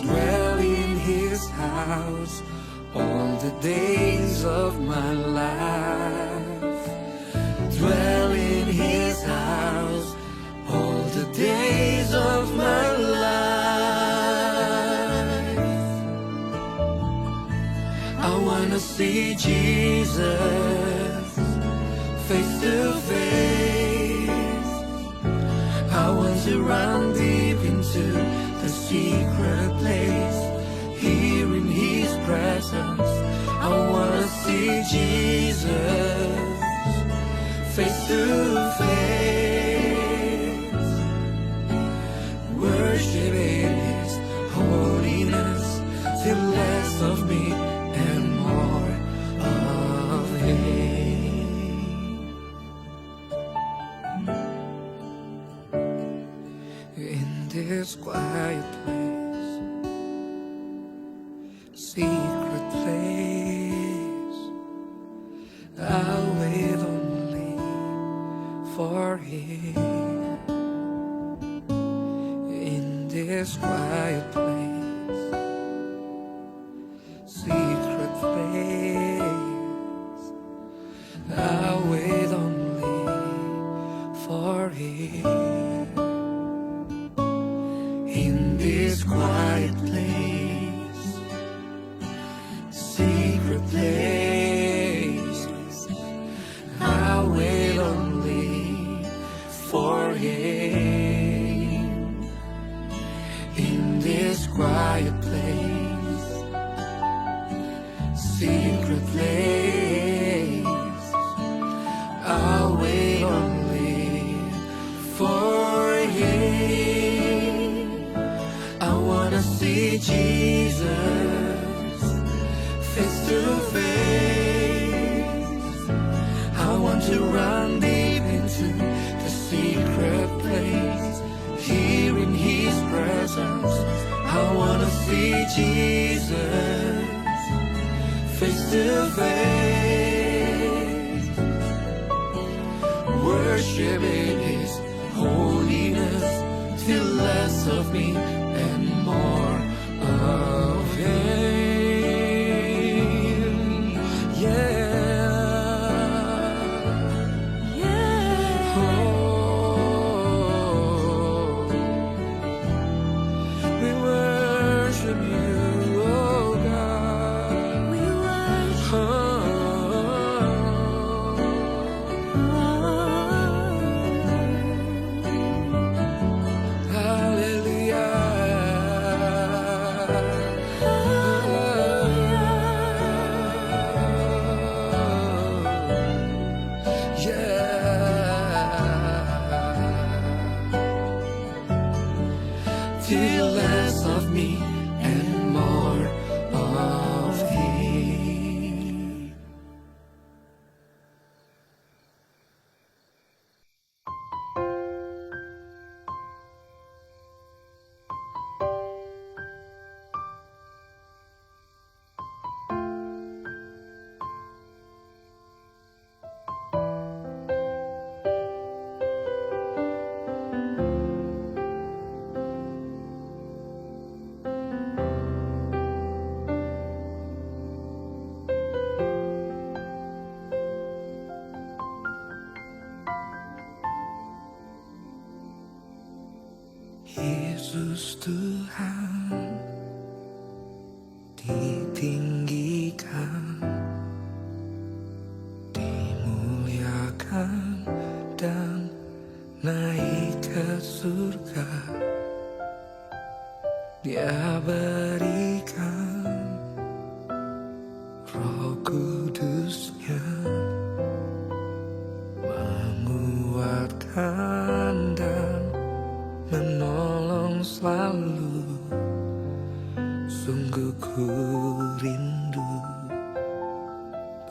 dwell in his house all the days of my life. Dwell in his house all the days of my life. I wanna see Jesus face to face. I want to run deep into the secret place, here in his presence. I wanna see Jesus face to face, worship in his holiness, till less of me and more of him. In this quiet place, secret place, I'll wait only for him. In this quiet place, secret place, I'll wait only for him. In this quiet place, secret place, I'll wait only for him. In this quiet place, secret place, I'll wait only for him. I wanna see Jesus face to face. I want to run deep into the secret place, here in his presence. I wanna see Jesus face to face, worship in his holiness, till less of me and more of him. Yeah. Oh, we worship you, oh God. We worship. Till less of me and more of him. Yesus Tuhan ditinggikan, dimuliakan dan naik ke surga. Dia berikan Roh Kudusnya, menguatkan dan menolong selalu. Sungguh ku rindu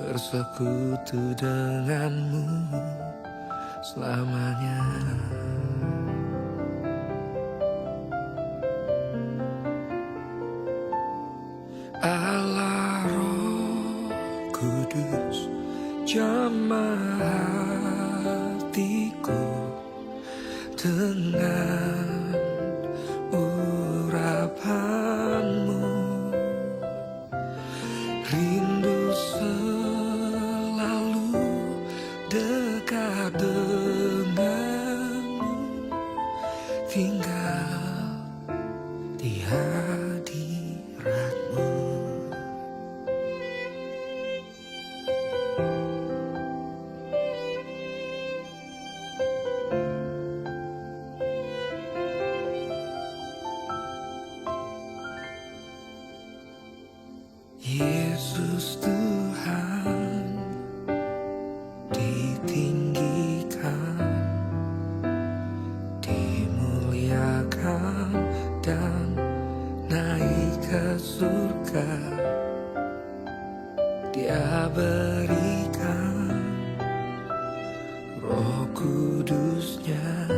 bersekutu denganmu selamanya. Allah Roh Kudus, jamah hatiku dengan urapan Kudus Tuhan ditinggikan, dimuliakan dan naik ke surga. Dia berikan Roh Kudusnya,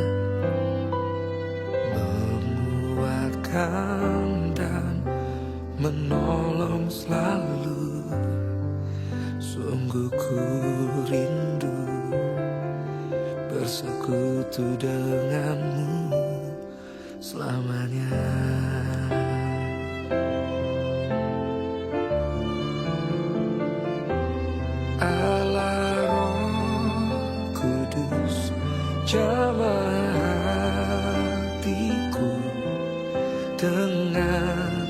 menguatkan dan menolong selalu. Sungguh ku rindu bersekutu denganmu selamanya. Allah Roh Kudus, jamah hatiku dengan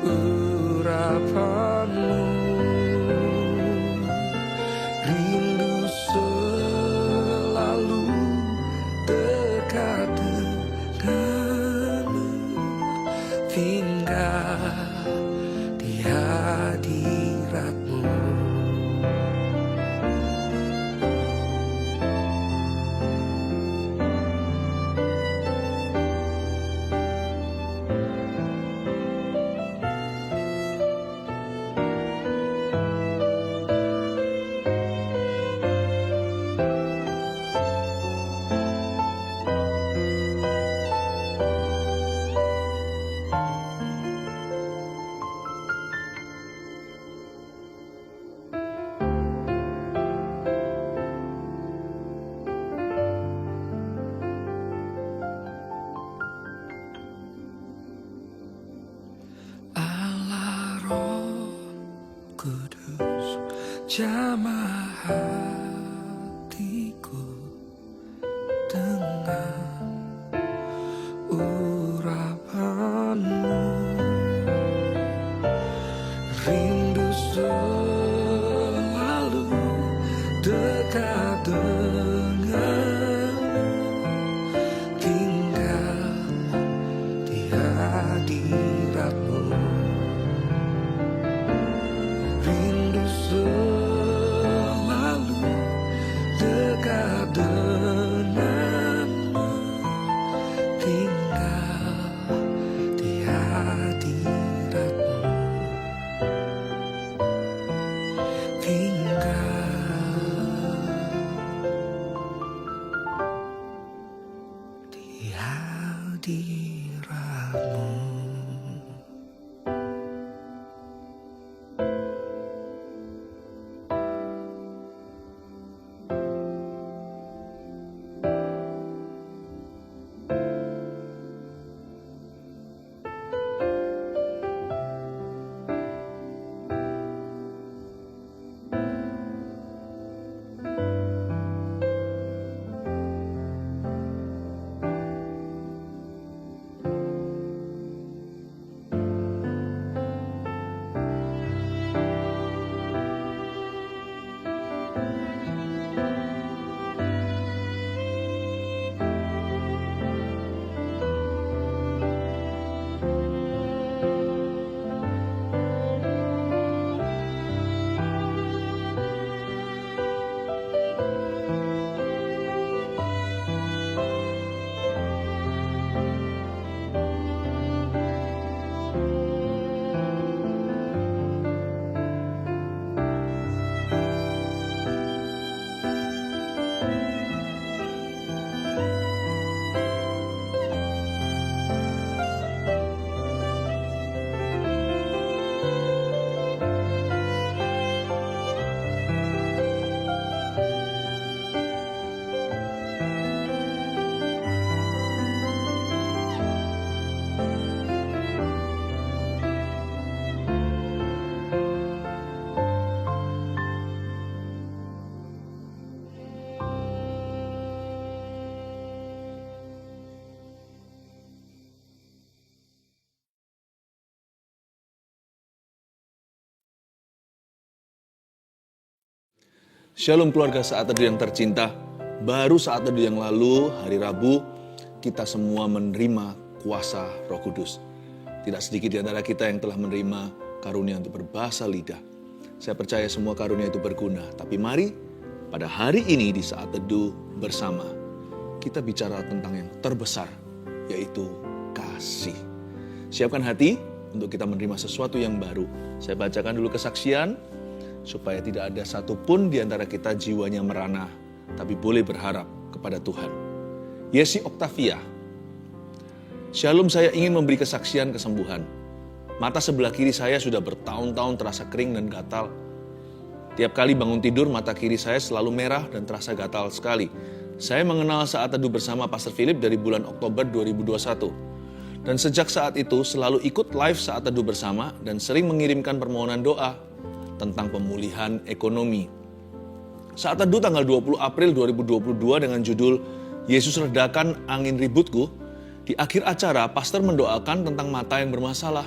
urapanmu. Rindu selalu dekat denganmu, tinggal di hadiratmu. Kudus, jamah hatiku dengan urapanmu. Rindu selalu dekat denganmu, tinggal di hadiratmu. Rindu selalu dekat denganmu, tinggal di hadiratmu. Tinggal di hadiratmu. Shalom keluarga Saat Teduh yang tercinta. Baru saat teduh yang lalu, hari Rabu, kita semua menerima kuasa Roh Kudus. Tidak sedikit di antara kita yang telah menerima karunia untuk berbahasa lidah. Saya percaya semua karunia itu berguna. Tapi mari pada hari ini di saat teduh bersama, kita bicara tentang yang terbesar, yaitu kasih. Siapkan hati untuk kita menerima sesuatu yang baru. Saya bacakan dulu kesaksian, supaya tidak ada satupun di antara kita jiwanya merana, tapi boleh berharap kepada Tuhan. Yesi Oktavia, Shalom, saya ingin memberi kesaksian kesembuhan. Mata sebelah kiri saya sudah bertahun-tahun terasa kering dan gatal. Tiap kali bangun tidur, mata kiri saya selalu merah dan terasa gatal sekali. Saya mengenal saat teduh bersama Pastor Philip dari bulan Oktober 2021. Dan sejak saat itu selalu ikut live saat teduh bersama dan sering mengirimkan permohonan doa tentang pemulihan ekonomi. Saat teduh tanggal 20 April 2022 dengan judul Yesus Redakan Angin Ributku, di akhir acara pastor mendoakan tentang mata yang bermasalah.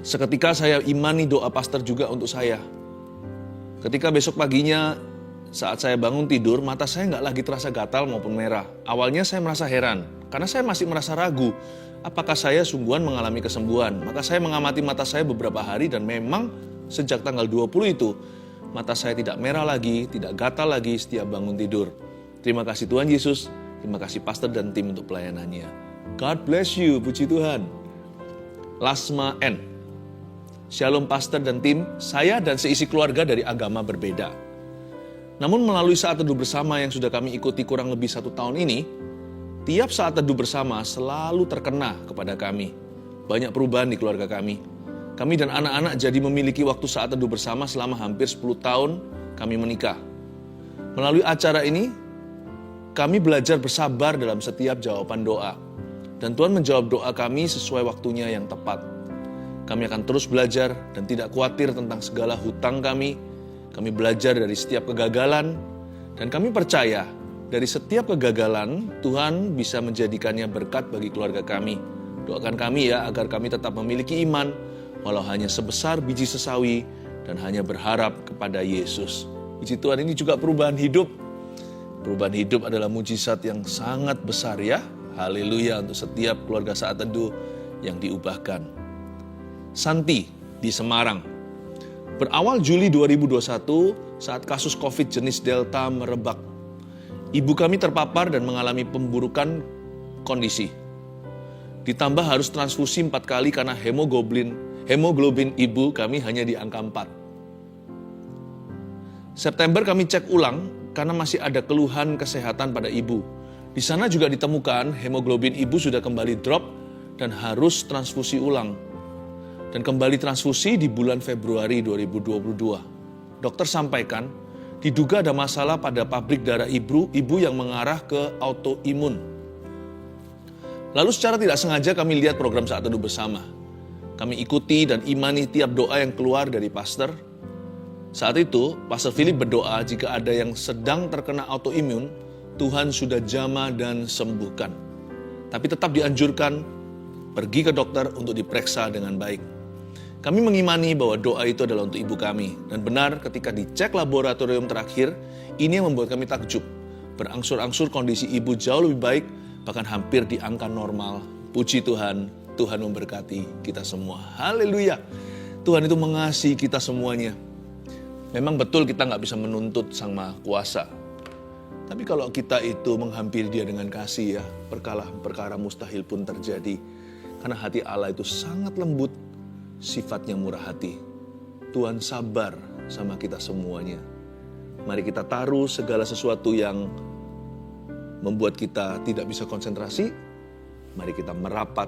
Seketika saya imani doa pastor juga untuk saya. Ketika besok paginya saat saya bangun tidur, mata saya nggak lagi terasa gatal maupun merah. Awalnya saya merasa heran, karena saya masih merasa ragu. Apakah saya sungguhan mengalami kesembuhan? Maka saya mengamati mata saya beberapa hari dan memang sejak tanggal 20 itu, mata saya tidak merah lagi, tidak gatal lagi setiap bangun tidur. Terima kasih Tuhan Yesus, terima kasih pastor dan tim untuk pelayanannya. God bless you, puji Tuhan. Lasma N. Shalom pastor dan tim, saya dan seisi keluarga dari agama berbeda. Namun melalui saat teduh bersama yang sudah kami ikuti kurang lebih 1 tahun ini, tiap saat teduh bersama selalu terkena kepada kami. Banyak perubahan di keluarga kami. Kami dan anak-anak jadi memiliki waktu saat teduh bersama selama hampir 10 tahun kami menikah. Melalui acara ini, kami belajar bersabar dalam setiap jawaban doa. Dan Tuhan menjawab doa kami sesuai waktunya yang tepat. Kami akan terus belajar dan tidak khawatir tentang segala hutang kami. Kami belajar dari setiap kegagalan. Dan kami percaya dari setiap kegagalan, Tuhan bisa menjadikannya berkat bagi keluarga kami. Doakan kami ya agar kami tetap memiliki iman, walau hanya sebesar biji sesawi dan hanya berharap kepada Yesus. Puji Tuhan, ini juga perubahan hidup. Perubahan hidup adalah mujizat yang sangat besar ya. Haleluya untuk setiap keluarga saat teduh yang diubahkan. Santi di Semarang. Berawal Juli 2021 saat kasus COVID jenis Delta merebak. Ibu kami terpapar dan mengalami pemburukan kondisi. Ditambah harus transfusi 4 kali karena hemoglobin ibu kami hanya di angka 4. September kami cek ulang karena masih ada keluhan kesehatan pada ibu. Di sana juga ditemukan hemoglobin ibu sudah kembali drop dan harus transfusi ulang. Dan kembali transfusi di bulan Februari 2022. Dokter sampaikan, diduga ada masalah pada pabrik darah ibu yang mengarah ke autoimun. Lalu secara tidak sengaja kami lihat program saat teduh bersama. Kami ikuti dan imani tiap doa yang keluar dari pastor. Saat itu, Pastor Philip berdoa jika ada yang sedang terkena autoimun, Tuhan sudah jamah dan sembuhkan. Tapi tetap dianjurkan pergi ke dokter untuk diperiksa dengan baik. Kami mengimani bahwa doa itu adalah untuk ibu kami. Dan benar ketika dicek laboratorium terakhir, ini yang membuat kami takjub. Berangsur-angsur kondisi ibu jauh lebih baik, bahkan hampir di angka normal. Puji Tuhan, Tuhan memberkati kita semua. Haleluya. Tuhan itu mengasihi kita semuanya. Memang betul kita nggak bisa menuntut Sang Maha Kuasa. Tapi kalau kita itu menghampiri Dia dengan kasih ya, perkara mustahil pun terjadi. Karena hati Allah itu sangat lembut, sifatnya murah hati. Tuhan sabar sama kita semuanya. Mari kita taruh segala sesuatu yang membuat kita tidak bisa konsentrasi. Mari kita merapat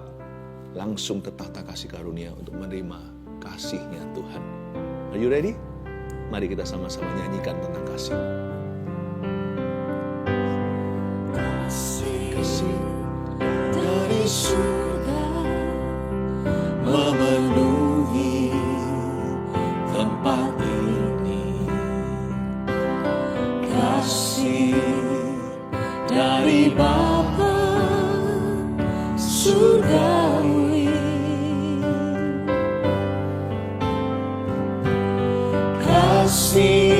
langsung ke tahta kasih karunia untuk menerima kasih-Nya Tuhan. Are you ready? Mari kita sama-sama nyanyikan tentang kasih. Kasih dari surga memenuhi tempat ini. Kasih dari Bapa surgawi. Kasih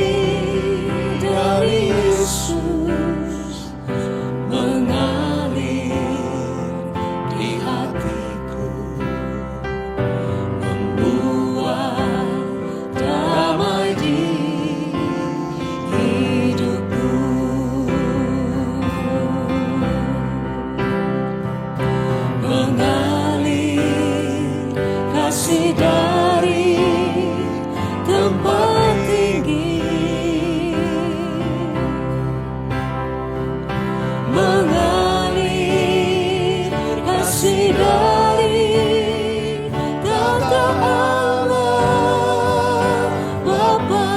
dari Yesus mengalir di hatiku, membuat kasih dari tempat tinggi mengalir, kasih dari tata Allah Bapa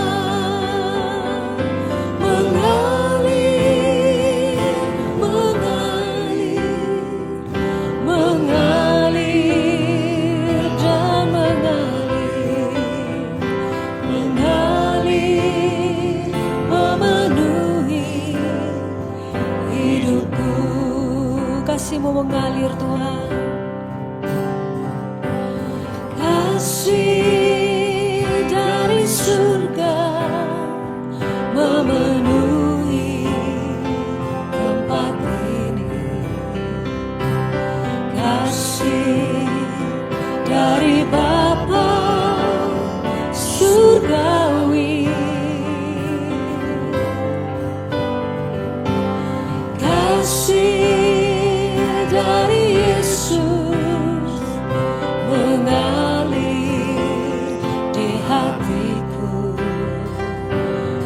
mengalir, mengalir dan mengalir memenuhi hidupku. Kasih-Mu mengalir Tuhan, kasih dari surga memenuhi tempat ini, kasih dari Bapa surgawi, kasih dari Yesus mengalir di hatiku,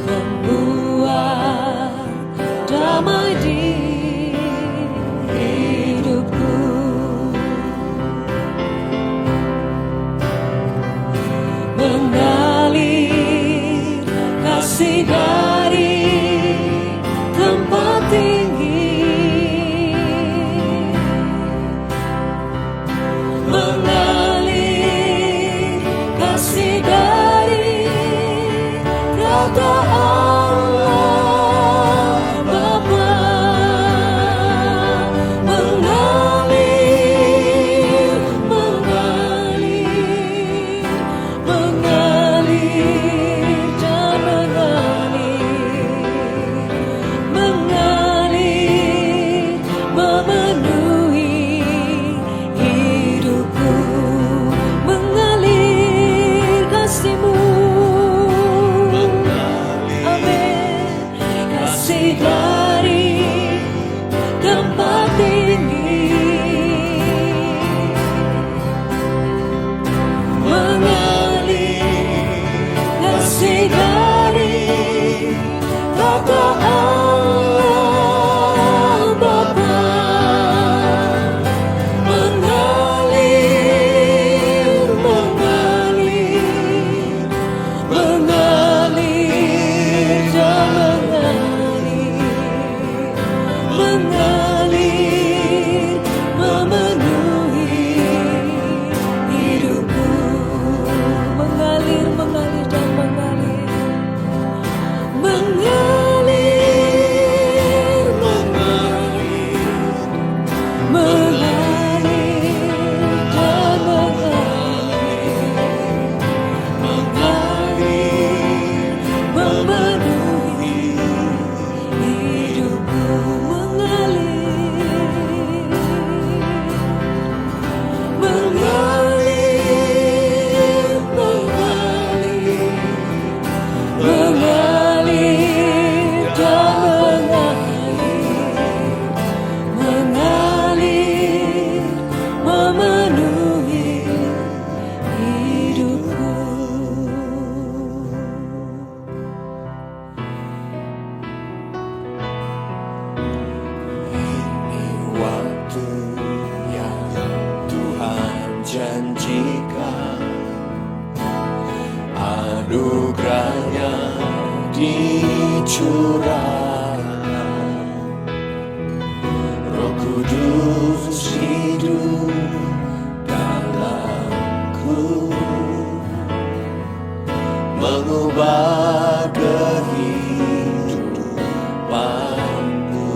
membuat damai di hidupku. Mengalir kasih dari tempat tinggi mengalir, kasih dari tata Allah Bapa mengalir, mengalir dan mengalir memenuhi hidupku. Mengalir kasih-Mu, amin, kasih dari tempat tinggi mengalir, kasih dari tata Allah Bapa mengalir, mengalir dan mengalir memenuhi hidupku. Mengalir, mengalir dan mengalir, mengalir, mengalir dan mengalir memenuhi hidupku. Mengalir, mengalir dan mengalir memenuhi hidupku. Ini waktu yang Tuhan janjikan, anugerahnya dicurahkan, Roh Kudus hidup dalamku, mengubah kehidupanku.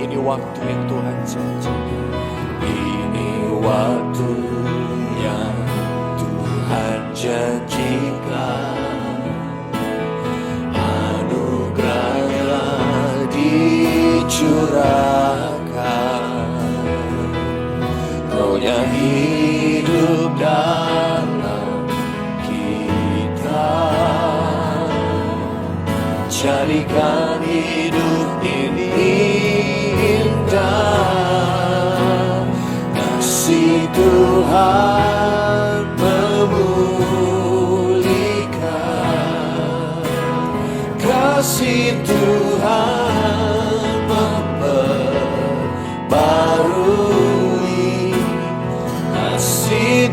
Ini waktu yang Tuhan janjikan, ini waktu yang Tuhan janjikan, anugerahnya dicurahkan, Rohnya hidup dalam kita, jadikan hidup ini indah. Kasih Tuhan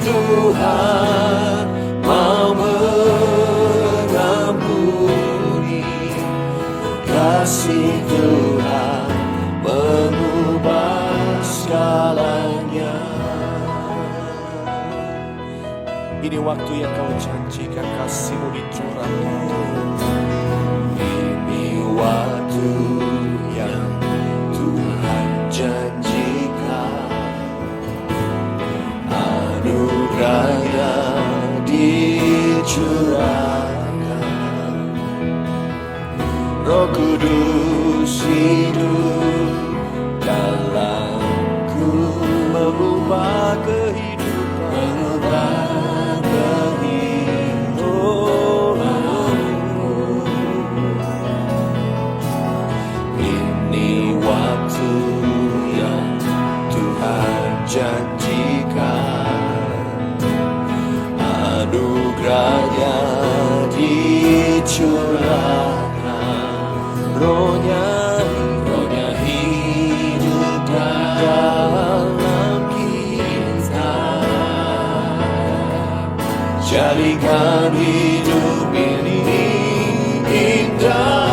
Tuhan mau mengampuni, kasih Tuhan mengubah segalanya. Ini waktu yang kau janjikan kasih-Mu dicurahkan. Ini waktu yang Tuhan janjikan, anugerah-Nya dicurahkan. Roh Kudus hidup dalamku, mengubah kehidupan, mengubah kehidupanku. Ini waktu yang Tuhan janjikan, anugerah-Nya dicurahkan. Rohnya hidup dalam kita, jadikan hidup ini indah.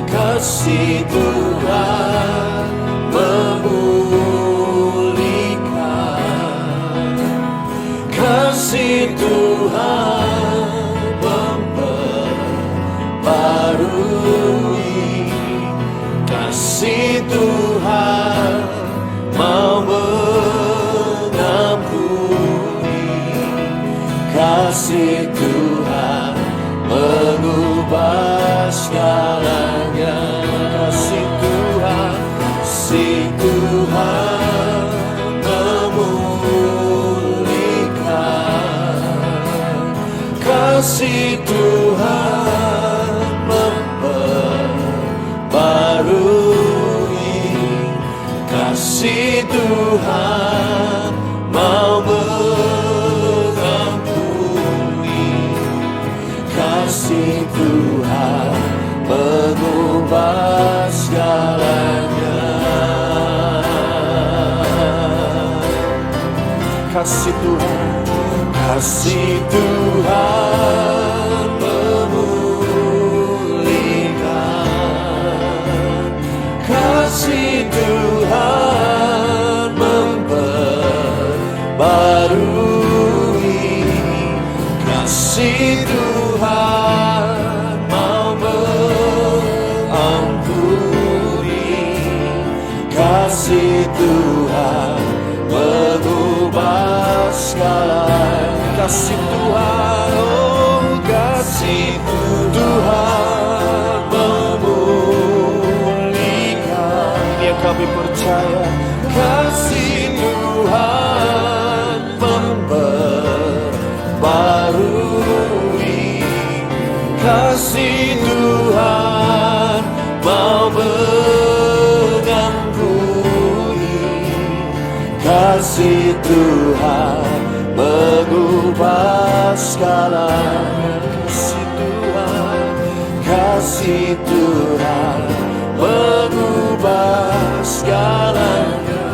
Kasih Tuhan memulihkan, kasih Tuhan memperbarui, kasih Tuhan mau mengampuni, kasih Tuhan mengubah segalanya. Kasih Tuhan memulihkan, kasih Tuhan memperbarui, kasih Tuhan mau mengampuni, kasih Tuhan mengubah segalanya. Kasih Tuhan memulihkan, kasih Tuhan memperbarui, kasih Tuhan mau mengampuni, kasih Tuhan mengubah segalanya. kasih Tuhan, Kasih Tuhan memulihkan, yang kami percaya. kasih Tuhan memperbarui, kasih Tuhan mau mengampuni, kasih Tuhan mengubah segalanya. Kasih Tuhan mengubah segalanya.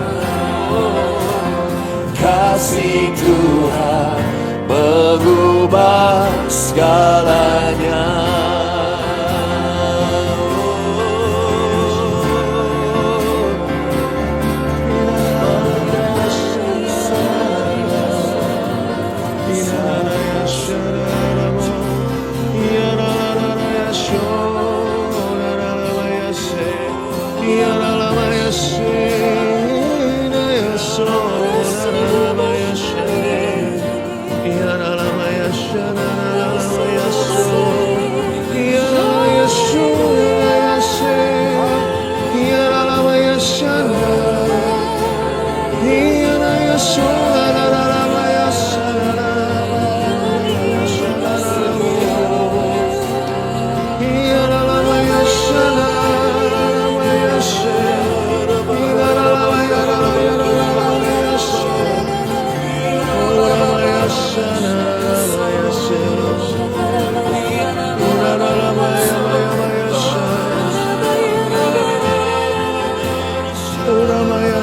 Kasih Tuhan mengubah segalanya. Ramaya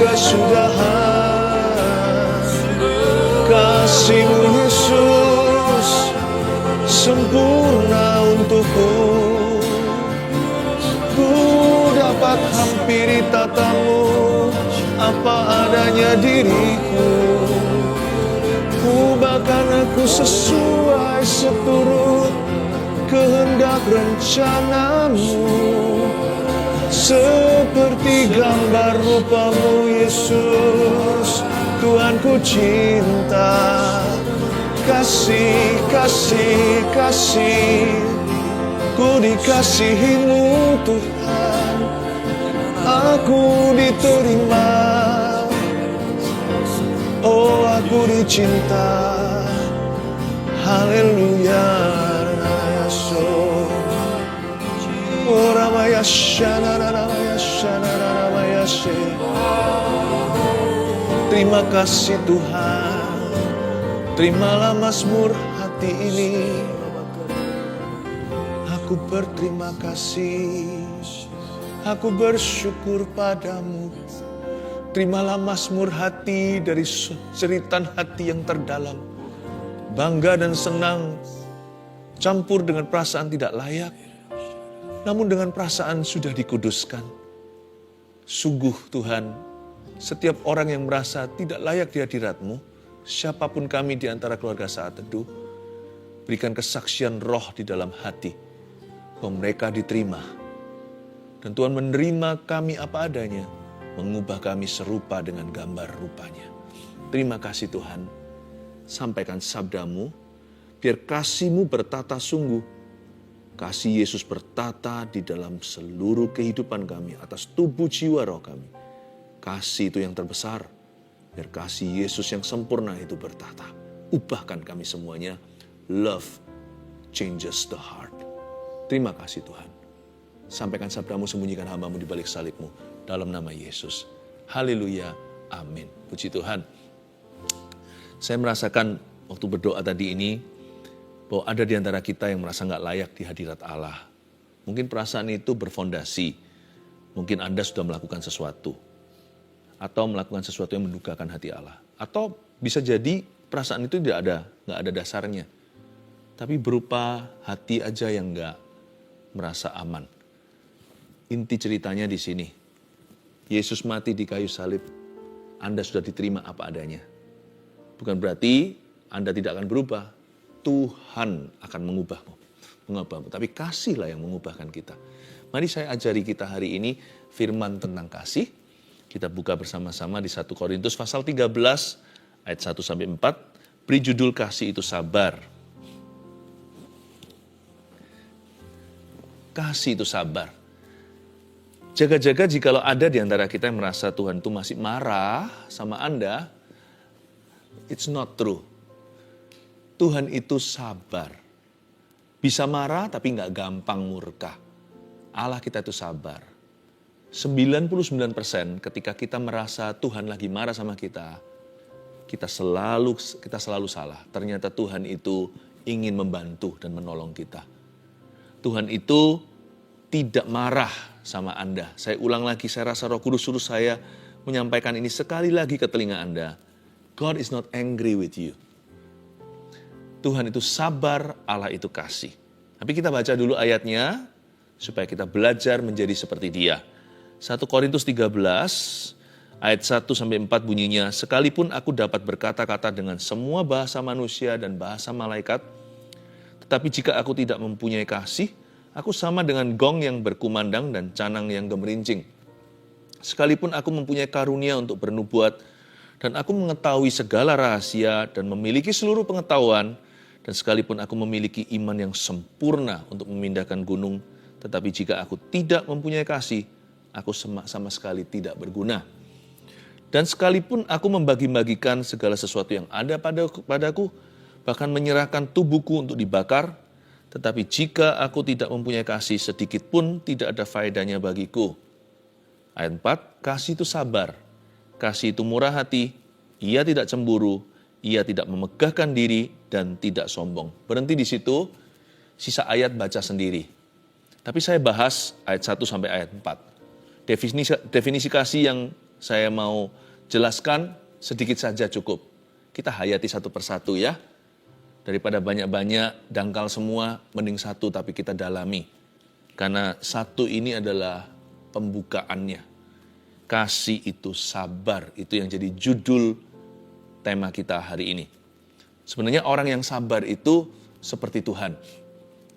kesudahan. Kasih-Mu Yesus sempurna untukku. Ku dapat hampiri tata-Mu apa adanya diriku. Ubahkan aku sesuai seturut kehendak rencana-Mu. Seperti gambar rupa-Mu Yesus, Tuhan ku cinta. Kasih, kasih, kasih, ku dikasihi-Mu Tuhan. Aku diterima, oh aku dicinta. Haleluya. Oh Ramaya Shana Ramaya Shana Ramaya Shana. Terima kasih Tuhan. Terimalah mazmur hati ini. Aku berterima kasih. Aku bersyukur padamu. Terimalah mazmur hati dari ceritan hati yang terdalam. Bangga dan senang campur dengan perasaan tidak layak. Namun dengan perasaan sudah dikuduskan. Sungguh Tuhan, setiap orang yang merasa tidak layak di hadirat-Mu, siapapun kami di antara keluarga Saat Teduh, berikan kesaksian roh di dalam hati, bahwa mereka diterima. Dan Tuhan menerima kami apa adanya, mengubah kami serupa dengan gambar rupanya. Terima kasih Tuhan, sampaikan sabda-Mu, biar kasih-Mu bertata sungguh. Kasih Yesus bertata di dalam seluruh kehidupan kami, atas tubuh jiwa roh kami. Kasih itu yang terbesar, biar kasih Yesus yang sempurna itu bertata. Ubahkan kami semuanya. Love changes the heart. Terima kasih Tuhan. Sampaikan sabda-Mu, sembunyikan hamba-Mu di balik salib-Mu. Dalam nama Yesus. Haleluya. Amin. Puji Tuhan. Saya merasakan waktu berdoa tadi ini, bahwa ada di antara kita yang merasa nggak layak di hadirat Allah. Mungkin perasaan itu berfondasi. Mungkin Anda sudah melakukan sesuatu. Atau melakukan sesuatu yang mendukakan hati Allah. Atau bisa jadi perasaan itu nggak ada dasarnya. Tapi berupa hati aja yang nggak merasa aman. Inti ceritanya di sini. Yesus mati di kayu salib. Anda sudah diterima apa adanya. Bukan berarti Anda tidak akan berubah. Tuhan akan mengubahmu. Tapi kasihlah yang mengubahkan kita. Mari saya ajari kita hari ini firman tentang kasih. Kita buka bersama-sama di 1 Korintus pasal 13 ayat 1-4. Beri judul kasih itu sabar. Kasih itu sabar. Jaga-jaga jikalau ada di antara kita yang merasa Tuhan itu masih marah sama Anda. It's not true. Tuhan itu sabar. Bisa marah tapi nggak gampang murka. Allah kita itu sabar. 99% ketika kita merasa Tuhan lagi marah sama kita, kita selalu salah. Ternyata Tuhan itu ingin membantu dan menolong kita. Tuhan itu tidak marah sama Anda. Saya ulang lagi, saya rasa Roh Kudus suruh saya menyampaikan ini sekali lagi ke telinga Anda. God is not angry with you. Tuhan itu sabar, Allah itu kasih. Tapi kita baca dulu ayatnya, supaya kita belajar menjadi seperti Dia. 1 Korintus 13, ayat 1-4 bunyinya, sekalipun aku dapat berkata-kata dengan semua bahasa manusia dan bahasa malaikat, tetapi jika aku tidak mempunyai kasih, aku sama dengan gong yang berkumandang dan canang yang gemerincing. Sekalipun aku mempunyai karunia untuk bernubuat, dan aku mengetahui segala rahasia dan memiliki seluruh pengetahuan, dan sekalipun aku memiliki iman yang sempurna untuk memindahkan gunung, tetapi jika aku tidak mempunyai kasih, aku sama sekali tidak berguna. Dan sekalipun aku membagi-bagikan segala sesuatu yang ada padaku, bahkan menyerahkan tubuhku untuk dibakar, tetapi jika aku tidak mempunyai kasih, sedikit pun tidak ada faedahnya bagiku. Ayat 4, kasih itu sabar, kasih itu murah hati, ia tidak cemburu, ia tidak memegahkan diri dan tidak sombong. Berhenti di situ, sisa ayat baca sendiri. Tapi saya bahas ayat 1 sampai ayat 4. Definisi kasih yang Saya mau jelaskan sedikit saja cukup. Kita hayati satu persatu ya. Daripada banyak-banyak, dangkal semua, mending satu tapi kita dalami. Karena satu ini adalah pembukaannya. Kasih itu sabar, itu yang jadi judul tema kita hari ini. Sebenarnya orang yang sabar itu seperti Tuhan.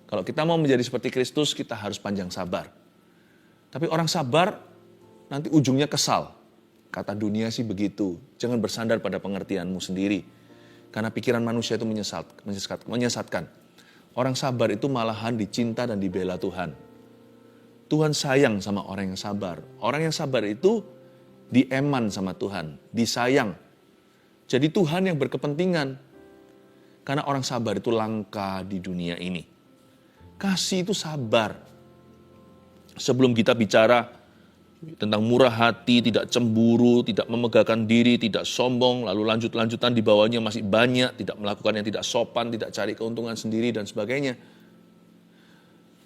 Kalau kita mau menjadi seperti Kristus, kita harus panjang sabar. Tapi orang sabar nanti ujungnya kesal. Kata dunia sih begitu. Jangan bersandar pada pengertianmu sendiri. Karena pikiran manusia itu menyesatkan. Orang sabar itu malahan dicinta dan dibela Tuhan. Tuhan sayang sama orang yang sabar. Orang yang sabar itu dieman sama Tuhan, disayang. Jadi Tuhan yang berkepentingan. Karena orang sabar itu langka di dunia ini. Kasih itu sabar. Sebelum kita bicara tentang murah hati, tidak cemburu, tidak memegahkan diri, tidak sombong, lalu lanjutan di bawahnya masih banyak, tidak melakukan yang tidak sopan, tidak cari keuntungan sendiri dan sebagainya.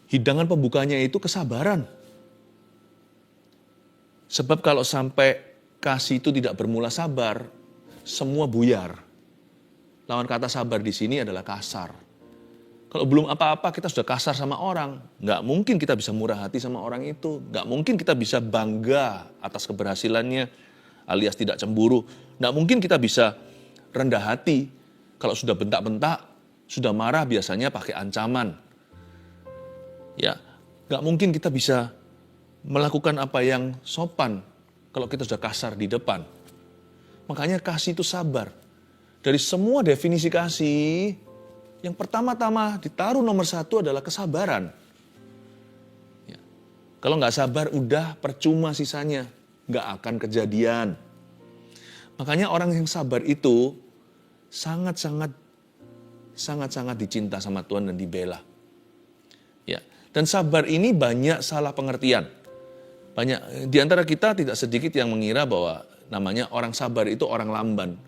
Hidangan pembukanya itu kesabaran. Sebab kalau sampai kasih itu tidak bermula sabar, semua buyar. Lawan kata sabar di sini adalah kasar. Kalau belum apa-apa kita sudah kasar sama orang. Nggak mungkin kita bisa murah hati sama orang itu. Nggak mungkin kita bisa bangga atas keberhasilannya alias tidak cemburu. Nggak mungkin kita bisa rendah hati. Kalau sudah bentak-bentak, sudah marah biasanya pakai ancaman. Ya, nggak mungkin kita bisa melakukan apa yang sopan kalau kita sudah kasar di depan. Makanya kasih itu sabar. Dari semua definisi kasih, yang pertama-tama ditaruh nomor satu adalah kesabaran. Ya. Kalau nggak sabar, udah percuma sisanya. Nggak akan kejadian. Makanya orang yang sabar itu sangat-sangat dicinta sama Tuhan dan dibela. Ya. Dan sabar ini banyak salah pengertian. Banyak di antara kita tidak sedikit yang mengira bahwa namanya orang sabar itu orang lamban.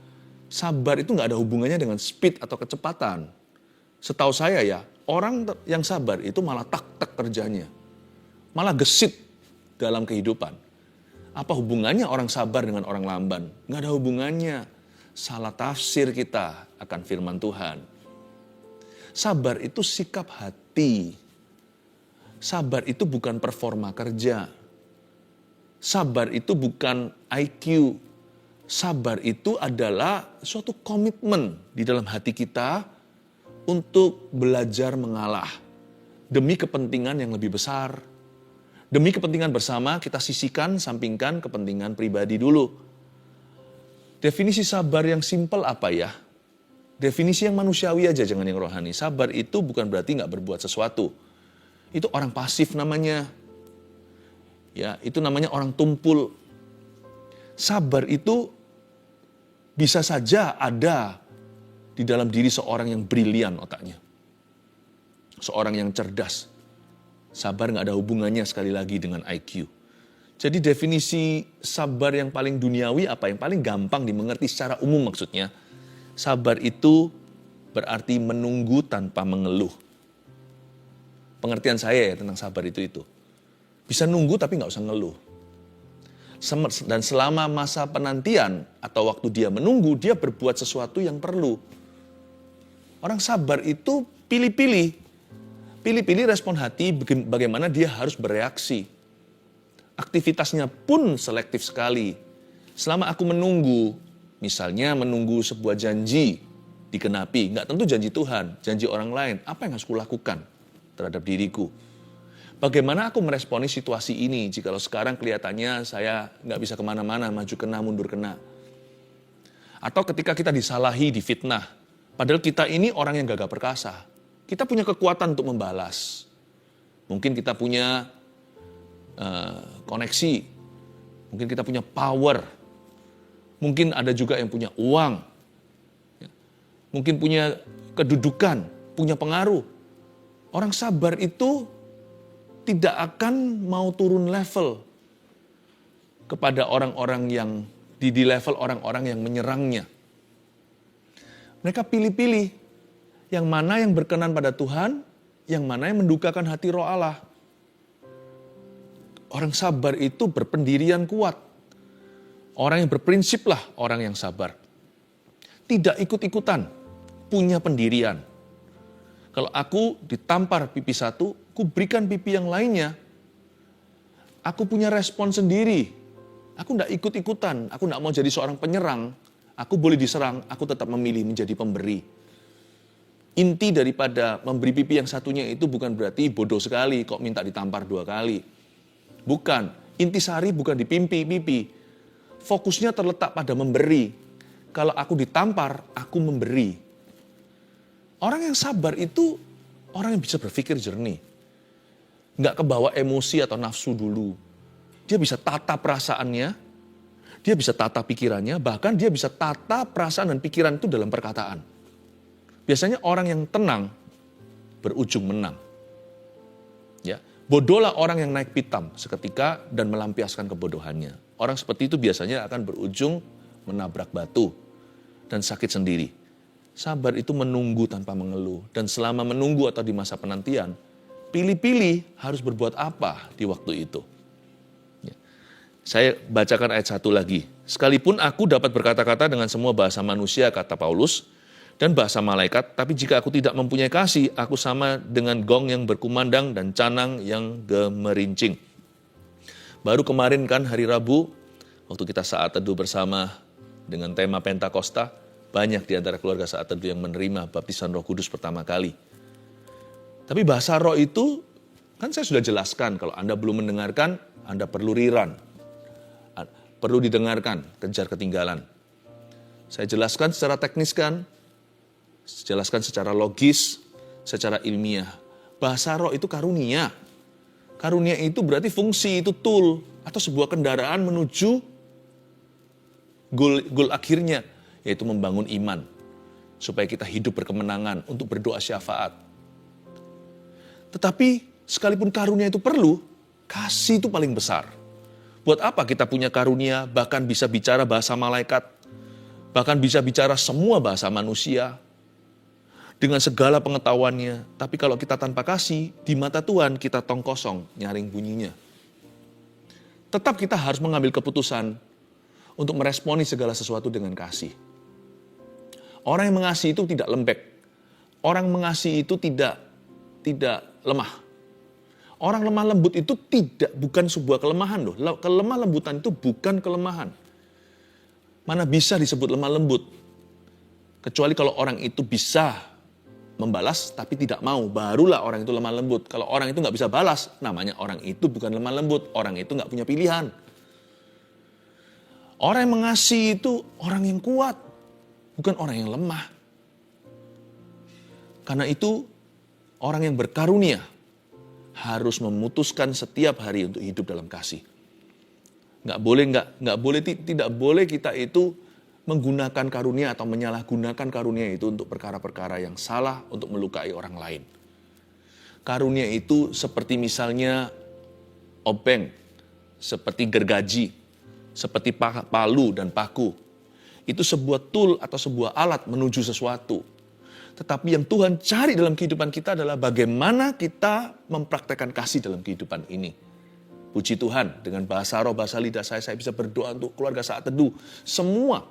Sabar itu nggak ada hubungannya dengan speed atau kecepatan. Setahu saya ya, orang yang sabar itu malah tak-tak kerjanya. Malah gesit dalam kehidupan. Apa hubungannya orang sabar dengan orang lamban? Nggak ada hubungannya. Salah tafsir kita akan firman Tuhan. Sabar itu sikap hati. Sabar itu bukan performa kerja. Sabar itu bukan IQ. Sabar itu adalah suatu komitmen di dalam hati kita untuk belajar mengalah demi kepentingan yang lebih besar. Demi kepentingan bersama kita sisihkan, sampingkan kepentingan pribadi dulu. Definisi sabar yang simpel apa ya? Definisi yang manusiawi aja, jangan yang rohani. Sabar itu bukan berarti nggak berbuat sesuatu. Itu orang pasif namanya. Ya, itu namanya orang tumpul. Sabar itu bisa saja ada di dalam diri seorang yang brilian otaknya. Seorang yang cerdas. Sabar nggak ada hubungannya sekali lagi dengan IQ. Jadi definisi sabar yang paling duniawi apa? Yang paling gampang dimengerti secara umum maksudnya. Sabar itu berarti menunggu tanpa mengeluh. Pengertian saya ya tentang sabar itu. Bisa nunggu tapi nggak usah ngeluh. Dan selama masa penantian atau waktu dia menunggu, dia berbuat sesuatu yang perlu. Orang sabar itu pilih-pilih. Pilih-pilih respon hati bagaimana dia harus bereaksi. Aktivitasnya pun selektif sekali. Selama aku menunggu, misalnya menunggu sebuah janji dikenapi, nggak tentu janji Tuhan, janji orang lain, apa yang harus kulakukan terhadap diriku? Bagaimana aku meresponi situasi ini jikalau sekarang kelihatannya saya nggak bisa kemana-mana, maju kena, mundur kena. Atau ketika kita disalahi, difitnah. Padahal kita ini orang yang gagah perkasa. Kita punya kekuatan untuk membalas. Mungkin kita punya koneksi. Mungkin kita punya power. Mungkin ada juga yang punya uang. Mungkin punya kedudukan, punya pengaruh. Orang sabar itu tidak akan mau turun level kepada orang-orang yang di level orang-orang yang menyerangnya. Mereka pilih-pilih yang mana yang berkenan pada Tuhan, yang mana yang mendukakan hati Roh Allah. Orang sabar itu berpendirian kuat. Orang yang berprinsiplah orang yang sabar. Tidak ikut-ikutan, punya pendirian. Kalau aku ditampar pipi satu, aku berikan pipi yang lainnya. Aku punya respon sendiri. Aku tidak ikut-ikutan, aku tidak mau jadi seorang penyerang. Aku boleh diserang, aku tetap memilih menjadi pemberi. Inti daripada memberi pipi yang satunya itu bukan berarti bodoh sekali kok minta ditampar 2 kali. Bukan, intisari bukan di pipi. Fokusnya terletak pada memberi. Kalau aku ditampar, aku memberi. Orang yang sabar itu orang yang bisa berpikir jernih. Nggak kebawa emosi atau nafsu dulu. Dia bisa tata perasaannya, dia bisa tata pikirannya, bahkan dia bisa tata perasaan dan pikiran itu dalam perkataan. Biasanya orang yang tenang berujung menang. Ya, bodohlah orang yang naik pitam seketika dan melampiaskan kebodohannya. Orang seperti itu biasanya akan berujung menabrak batu dan sakit sendiri. Sabar itu menunggu tanpa mengeluh. Dan selama menunggu atau di masa penantian, pilih-pilih harus berbuat apa di waktu itu. Ya. Saya bacakan ayat 1 lagi. Sekalipun aku dapat berkata-kata dengan semua bahasa manusia, kata Paulus, dan bahasa malaikat, tapi jika aku tidak mempunyai kasih, aku sama dengan gong yang berkumandang dan canang yang gemerincing. Baru kemarin kan hari Rabu, waktu kita saat teduh bersama dengan tema Pentakosta, banyak di antara keluarga saat teduh yang menerima baptisan Roh Kudus pertama kali. Tapi bahasa roh itu, kan saya sudah jelaskan, kalau Anda belum mendengarkan, Anda perlu rerun. Perlu didengarkan, kejar ketinggalan. Saya jelaskan secara teknis kan, jelaskan secara logis, secara ilmiah. Bahasa roh itu karunia. Karunia itu berarti fungsi, itu tool, atau sebuah kendaraan menuju goal akhirnya, yaitu membangun iman. Supaya kita hidup berkemenangan untuk berdoa syafaat. Tetapi sekalipun karunia itu perlu, kasih itu paling besar. Buat apa kita punya karunia, bahkan bisa bicara bahasa malaikat, bahkan bisa bicara semua bahasa manusia, dengan segala pengetahuannya, tapi kalau kita tanpa kasih, di mata Tuhan kita tong kosong, nyaring bunyinya. Tetap kita harus mengambil keputusan untuk meresponi segala sesuatu dengan kasih. Orang yang mengasihi itu tidak lembek. Orang mengasihi itu tidak lemah. Orang lemah lembut itu bukan sebuah kelemahan loh. Kelemah lembutan itu bukan kelemahan. Mana bisa disebut lemah lembut? Kecuali kalau orang itu bisa membalas tapi tidak mau, barulah orang itu lemah lembut. Kalau orang itu nggak bisa balas, namanya orang itu bukan lemah lembut. Orang itu nggak punya pilihan. Orang yang mengasihi itu orang yang kuat, bukan orang yang lemah. Karena itu orang yang berkarunia harus memutuskan setiap hari untuk hidup dalam kasih. Tidak boleh kita itu menggunakan karunia atau menyalahgunakan karunia itu untuk perkara-perkara yang salah, untuk melukai orang lain. Karunia itu seperti misalnya obeng, seperti gergaji, seperti palu dan paku. Itu sebuah tool atau sebuah alat menuju sesuatu. Tetapi yang Tuhan cari dalam kehidupan kita adalah bagaimana kita mempraktekkan kasih dalam kehidupan ini. Puji Tuhan, dengan bahasa roh, bahasa lidah saya bisa berdoa untuk keluarga saat teduh. Semua,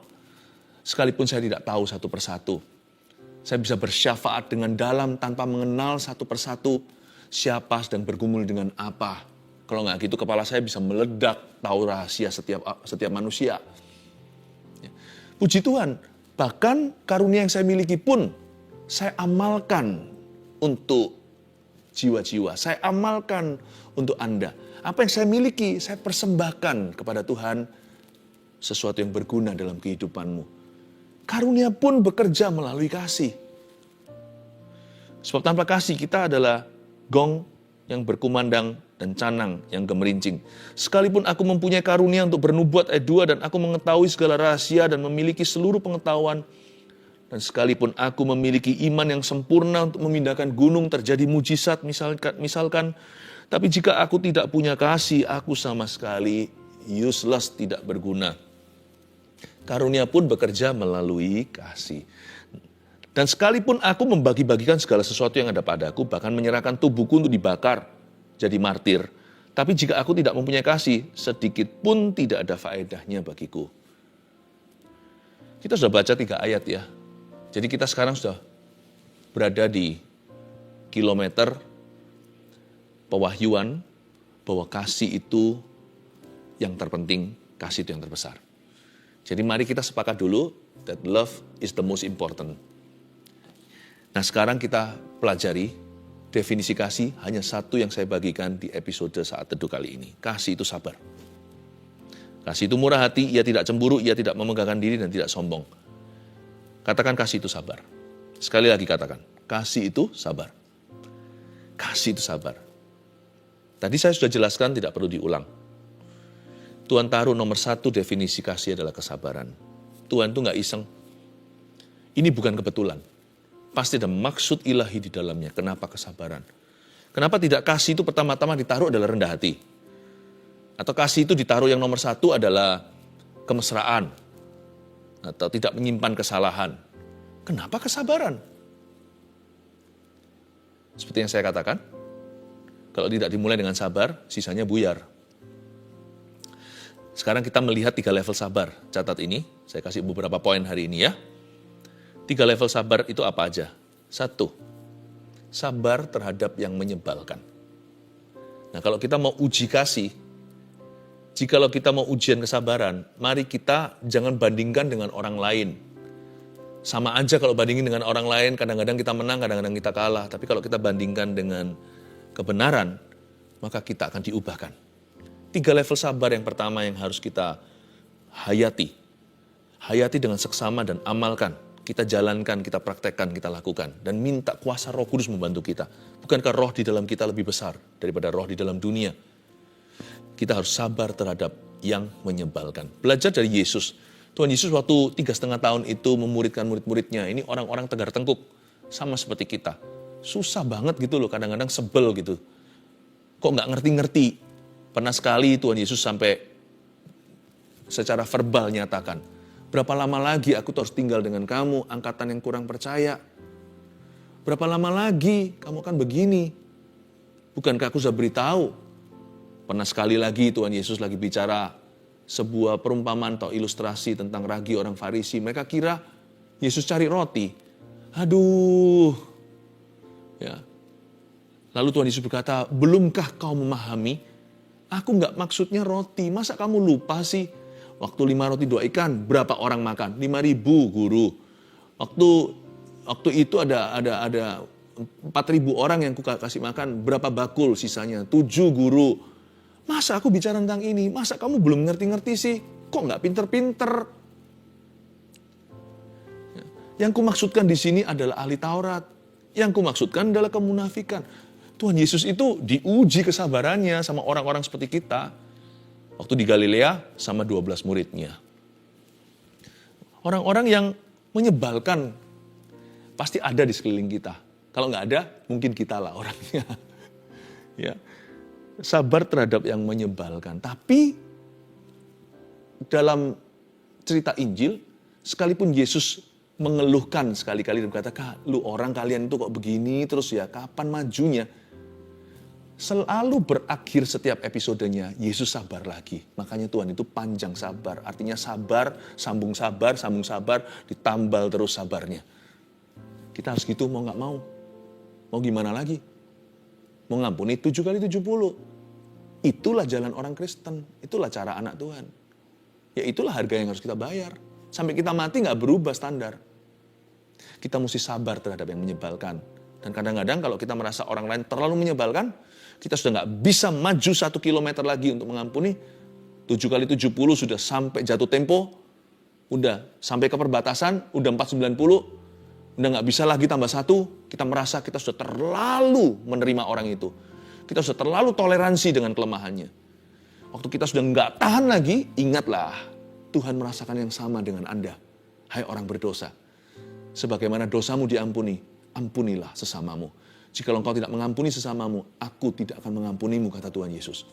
sekalipun saya tidak tahu satu persatu. Saya bisa bersyafaat dengan dalam tanpa mengenal satu persatu siapa sedang bergumul dengan apa. Kalau nggak gitu kepala saya bisa meledak, tahu rahasia setiap manusia. Puji Tuhan, bahkan karunia yang saya miliki pun saya amalkan untuk jiwa-jiwa. Saya amalkan untuk Anda. Apa yang saya miliki, saya persembahkan kepada Tuhan sesuatu yang berguna dalam kehidupanmu. Karunia pun bekerja melalui kasih. Sebab tanpa kasih kita adalah gong yang berkumandang dan canang yang gemerincing. Sekalipun aku mempunyai karunia untuk bernubuat ayat 2 dan aku mengetahui segala rahasia dan memiliki seluruh pengetahuan, dan sekalipun aku memiliki iman yang sempurna untuk memindahkan gunung terjadi mujizat misalkan, tapi jika aku tidak punya kasih, aku sama sekali useless, tidak berguna. Karunia pun bekerja melalui kasih. Dan sekalipun aku membagi-bagikan segala sesuatu yang ada padaku, bahkan menyerahkan tubuhku untuk dibakar, jadi martir, Tapi jika aku tidak mempunyai kasih, sedikit pun tidak ada faedahnya bagiku. Kita sudah baca 3 ayat ya. Jadi kita sekarang sudah berada di kilometer pewahyuan bahwa kasih itu yang terpenting, kasih itu yang terbesar. Jadi mari kita sepakat dulu that love is the most important. Nah sekarang kita pelajari definisi kasih, hanya satu yang saya bagikan di episode Saat Teduh kali ini. Kasih itu sabar. Kasih itu murah hati, ia tidak cemburu, ia tidak memenggangkan diri dan tidak sombong. Katakan kasih itu sabar. Sekali lagi katakan, kasih itu sabar. Kasih itu sabar. Tadi saya sudah jelaskan, tidak perlu diulang. Tuhan taruh nomor 1 definisi kasih adalah kesabaran. Tuhan itu nggak iseng. Ini bukan kebetulan. Pasti ada maksud ilahi di dalamnya. Kenapa kesabaran? Kenapa tidak kasih itu pertama-tama ditaruh adalah rendah hati? Atau kasih itu ditaruh yang nomor 1 adalah kemesraan? Atau tidak menyimpan kesalahan? Kenapa kesabaran? Seperti yang saya katakan, kalau tidak dimulai dengan sabar, sisanya buyar. Sekarang kita melihat 3 level sabar. Catat ini, saya kasih beberapa poin hari ini ya. 3 level sabar itu apa aja? 1, sabar terhadap yang menyebalkan. Nah kalau kita mau uji kasih, jikalau kita mau ujian kesabaran, mari kita jangan bandingkan dengan orang lain. Sama aja kalau bandingin dengan orang lain, kadang-kadang kita menang, kadang-kadang kita kalah. Tapi kalau kita bandingkan dengan kebenaran, maka kita akan diubahkan. 3 level sabar yang pertama yang harus kita hayati. Hayati dengan seksama dan amalkan. Kita jalankan, kita praktekkan, kita lakukan. Dan minta kuasa Roh Kudus membantu kita. Bukankah roh di dalam kita lebih besar daripada roh di dalam dunia? Kita harus sabar terhadap yang menyebalkan. Belajar dari Yesus. Tuhan Yesus waktu 3,5 tahun itu memuridkan murid-muridnya. Ini orang-orang tegar tengkuk. Sama seperti kita. Susah banget gitu loh, kadang-kadang sebel gitu. Kok nggak ngerti-ngerti? Pernah sekali Tuhan Yesus sampai secara verbal nyatakan, berapa lama lagi aku terus tinggal dengan kamu, angkatan yang kurang percaya? Berapa lama lagi kamu akan begini? Bukankah aku sudah beritahu? Pernah sekali lagi Tuhan Yesus lagi bicara sebuah perumpamaan atau ilustrasi tentang ragi orang Farisi. Mereka kira Yesus cari roti. Aduh. Ya. Lalu Tuhan Yesus berkata, belumkah kau memahami? Aku nggak maksudnya roti. Masa kamu lupa sih? Waktu 5 roti 2 ikan, berapa orang makan? 5.000 guru. Waktu itu ada 4.000 orang yang kasih makan, berapa bakul sisanya? 7 guru. Masa aku bicara tentang ini? Masa kamu belum ngerti-ngerti sih? Kok nggak pinter-pinter? Yang kumaksudkan di sini adalah ahli Taurat. Yang kumaksudkan adalah kemunafikan. Tuhan Yesus itu diuji kesabarannya sama orang-orang seperti kita. Waktu di Galilea sama 12 muridnya. Orang-orang yang menyebalkan pasti ada di sekeliling kita. Kalau nggak ada, mungkin kita lah orangnya. Ya. Sabar terhadap yang menyebalkan. Tapi dalam cerita Injil, sekalipun Yesus mengeluhkan sekali-kali dan berkata, lu orang kalian itu kok begini terus ya, kapan majunya? Selalu berakhir setiap episodenya, Yesus sabar lagi. Makanya Tuhan itu panjang sabar. Artinya sabar, sambung sabar, ditambal terus sabarnya. Kita harus gitu mau gak mau. Mau gimana lagi? Mau ngampuni 7 kali 70. Itulah jalan orang Kristen. Itulah cara anak Tuhan. Ya itulah harga yang harus kita bayar. Sampai kita mati gak berubah standar. Kita mesti sabar terhadap yang menyebalkan. Dan kadang-kadang kalau kita merasa orang lain terlalu menyebalkan, kita sudah nggak bisa maju 1 kilometer lagi untuk mengampuni. 7 kali 70 sudah sampai jatuh tempo. Udah sampai ke perbatasan, udah 490. Udah nggak bisa lagi tambah 1. Kita merasa kita sudah terlalu menerima orang itu. Kita sudah terlalu toleransi dengan kelemahannya. Waktu kita sudah nggak tahan lagi, ingatlah Tuhan merasakan yang sama dengan Anda. Hai orang berdosa. Sebagaimana dosamu diampuni, ampunilah sesamamu. Jika engkau tidak mengampuni sesamamu, aku tidak akan mengampunimu, kata Tuhan Yesus.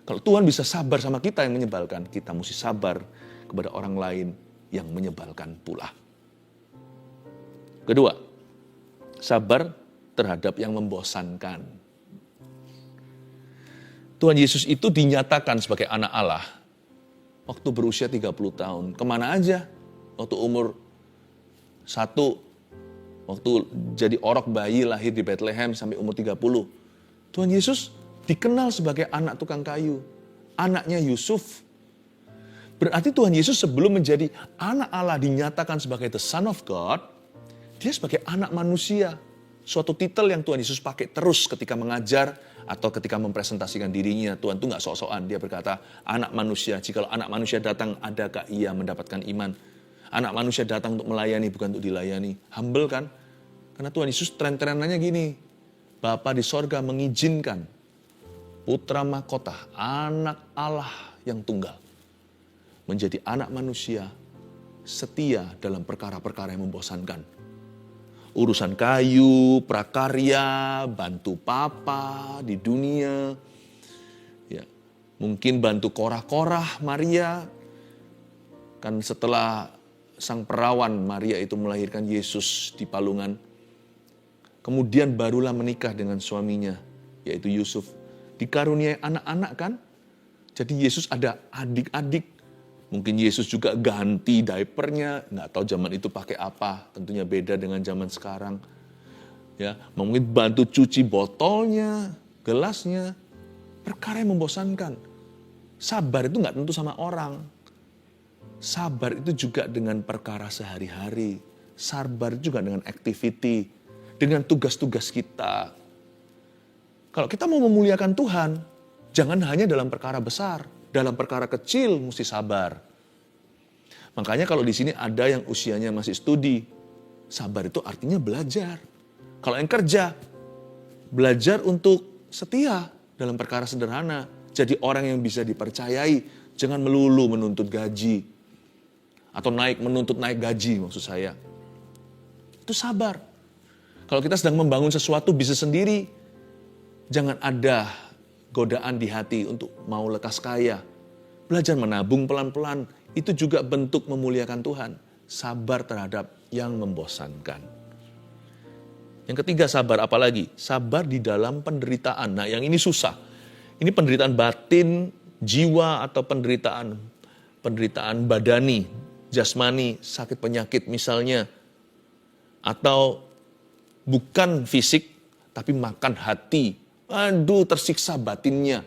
Kalau Tuhan bisa sabar sama kita yang menyebalkan, kita mesti sabar kepada orang lain yang menyebalkan pula. Kedua, sabar terhadap yang membosankan. Tuhan Yesus itu dinyatakan sebagai anak Allah waktu berusia 30 tahun. Kemana aja? Waktu umur 1, waktu jadi orok bayi lahir di Bethlehem sampai umur 30. Tuhan Yesus dikenal sebagai anak tukang kayu, anaknya Yusuf. Berarti Tuhan Yesus sebelum menjadi anak Allah dinyatakan sebagai the Son of God, dia sebagai anak manusia. Suatu titel yang Tuhan Yesus pakai terus ketika mengajar atau ketika mempresentasikan dirinya. Tuhan itu gak sok-sokan, dia berkata, anak manusia, jikalau anak manusia datang, adakah ia mendapatkan iman? Anak manusia datang untuk melayani, bukan untuk dilayani. Humble kan? Karena Tuhan Yesus tren-trenannya gini, Bapa di sorga mengizinkan putra mahkota, anak Allah yang tunggal, menjadi anak manusia setia dalam perkara-perkara yang membosankan. Urusan kayu, prakarya, bantu papa di dunia, ya, mungkin bantu Korah-Korah Maria, kan setelah sang perawan Maria itu melahirkan Yesus di palungan, kemudian barulah menikah dengan suaminya, yaitu Yusuf. Dikaruniai anak-anak kan, jadi Yesus ada adik-adik. Mungkin Yesus juga ganti diapernya, nggak tahu zaman itu pakai apa, tentunya beda dengan zaman sekarang. Ya, mungkin bantu cuci botolnya, gelasnya, perkara yang membosankan. Sabar itu nggak tentu sama orang. Sabar itu juga dengan perkara sehari-hari. Sabar juga dengan activity, dengan tugas-tugas kita. Kalau kita mau memuliakan Tuhan, jangan hanya dalam perkara besar. Dalam perkara kecil mesti sabar. Makanya kalau di sini ada yang usianya masih studi, sabar itu artinya belajar. Kalau yang kerja, belajar untuk setia dalam perkara sederhana. Jadi orang yang bisa dipercayai, jangan melulu menuntut gaji. Atau menuntut naik gaji maksud saya. Itu sabar. Kalau kita sedang membangun sesuatu bisnis sendiri, jangan ada godaan di hati untuk mau lekas kaya. Belajar menabung pelan-pelan, itu juga bentuk memuliakan Tuhan. Sabar terhadap yang membosankan. Yang ketiga sabar apa lagi? Sabar di dalam penderitaan. Nah yang ini susah. Ini penderitaan batin, jiwa atau penderitaan badani, jasmani, sakit penyakit misalnya. Atau bukan fisik, tapi makan hati. Aduh, tersiksa batinnya.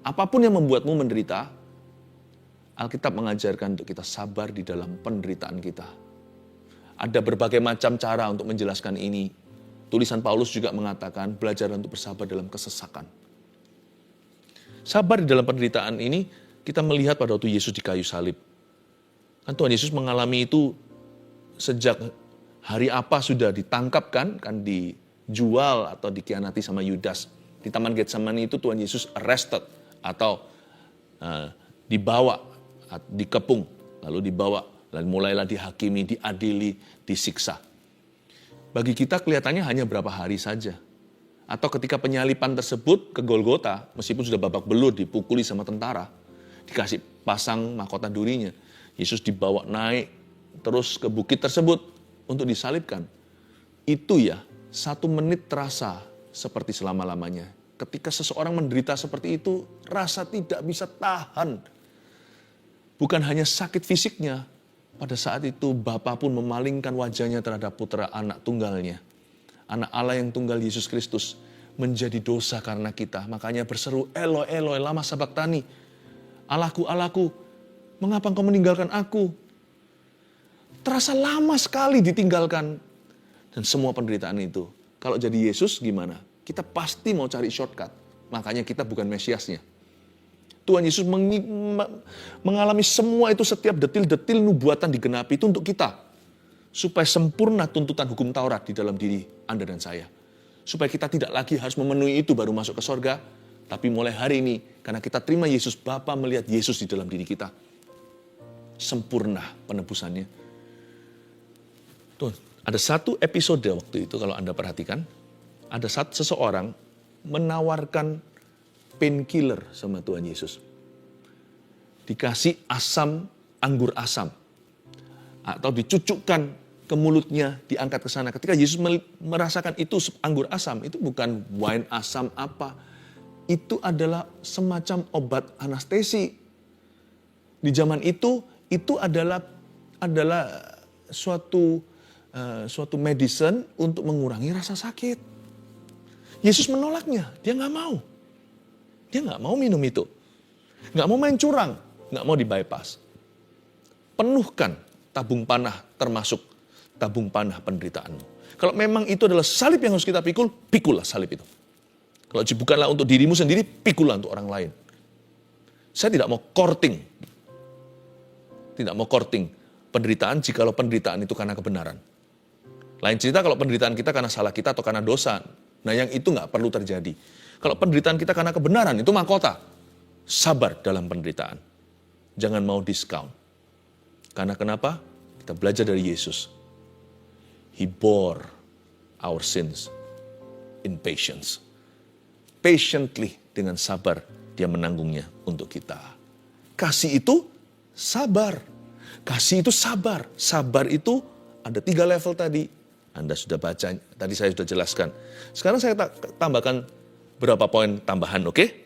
Apapun yang membuatmu menderita, Alkitab mengajarkan untuk kita sabar di dalam penderitaan kita. Ada berbagai macam cara untuk menjelaskan ini. Tulisan Paulus juga mengatakan, belajar untuk bersabar dalam kesesakan. Sabar di dalam penderitaan ini, kita melihat pada waktu Yesus di kayu salib. Kan Tuhan Yesus mengalami itu sejak hari apa sudah ditangkap kan dijual atau dikhianati sama Yudas. Di Taman Getsemani itu Tuhan Yesus arrested atau dibawa, dikepung, lalu dibawa, lalu mulailah dihakimi, diadili, disiksa. Bagi kita kelihatannya hanya berapa hari saja. Atau ketika penyalipan tersebut ke Golgota, meskipun sudah babak belur, dipukuli sama tentara, dikasih pasang mahkota durinya, Yesus dibawa naik terus ke bukit tersebut untuk disalibkan. Itu ya, 1 menit terasa seperti selama-lamanya. Ketika seseorang menderita seperti itu, rasa tidak bisa tahan. Bukan hanya sakit fisiknya, pada saat itu Bapa pun memalingkan wajahnya terhadap putra anak tunggalnya. Anak Allah yang tunggal Yesus Kristus menjadi dosa karena kita. Makanya berseru, Eloi, Eloi, lama sabachthani. Allahku, Allahku, mengapa engkau meninggalkan aku? Terasa lama sekali ditinggalkan. Dan semua penderitaan itu. Kalau jadi Yesus gimana? Kita pasti mau cari shortcut. Makanya kita bukan Mesiasnya. Tuhan Yesus mengalami semua itu, setiap detil-detil nubuatan digenapi itu untuk kita. Supaya sempurna tuntutan hukum Taurat di dalam diri Anda dan saya. Supaya kita tidak lagi harus memenuhi itu baru masuk ke sorga. Tapi mulai hari ini, karena kita terima Yesus, Bapa melihat Yesus di dalam diri kita. Sempurna penebusannya. Tuh, ada satu episode waktu itu kalau Anda perhatikan. Ada seseorang menawarkan painkiller sama Tuhan Yesus. Dikasih anggur asam. Atau dicucukkan ke mulutnya, diangkat ke sana. Ketika Yesus merasakan itu anggur asam, itu bukan wine asam apa. itu adalah semacam obat anestesi. Di zaman itu adalah suatu medicine untuk mengurangi rasa sakit. Yesus menolaknya, dia nggak mau. Dia nggak mau minum itu. Nggak mau main curang, nggak mau di-bypass. Penuhkan tabung panah termasuk tabung panah penderitaanmu. Kalau memang itu adalah salib yang harus kita pikul, pikullah salib itu. Kalau bukanlah untuk dirimu sendiri, pikullah untuk orang lain. Saya tidak mau courting. Tidak mau courting penderitaan jikalau penderitaan itu karena kebenaran. Lain cerita kalau penderitaan kita karena salah kita atau karena dosa. Nah yang itu nggak perlu terjadi. Kalau penderitaan kita karena kebenaran, itu mahkota. Sabar dalam penderitaan. Jangan mau discount. Karena kenapa? Kita belajar dari Yesus. He bore our sins in patience. Patiently, dengan sabar, dia menanggungnya untuk kita. Kasih itu sabar. Kasih itu sabar. Sabar itu ada 3 level tadi. Anda sudah baca, tadi saya sudah jelaskan. Sekarang saya tambahkan berapa poin tambahan, oke?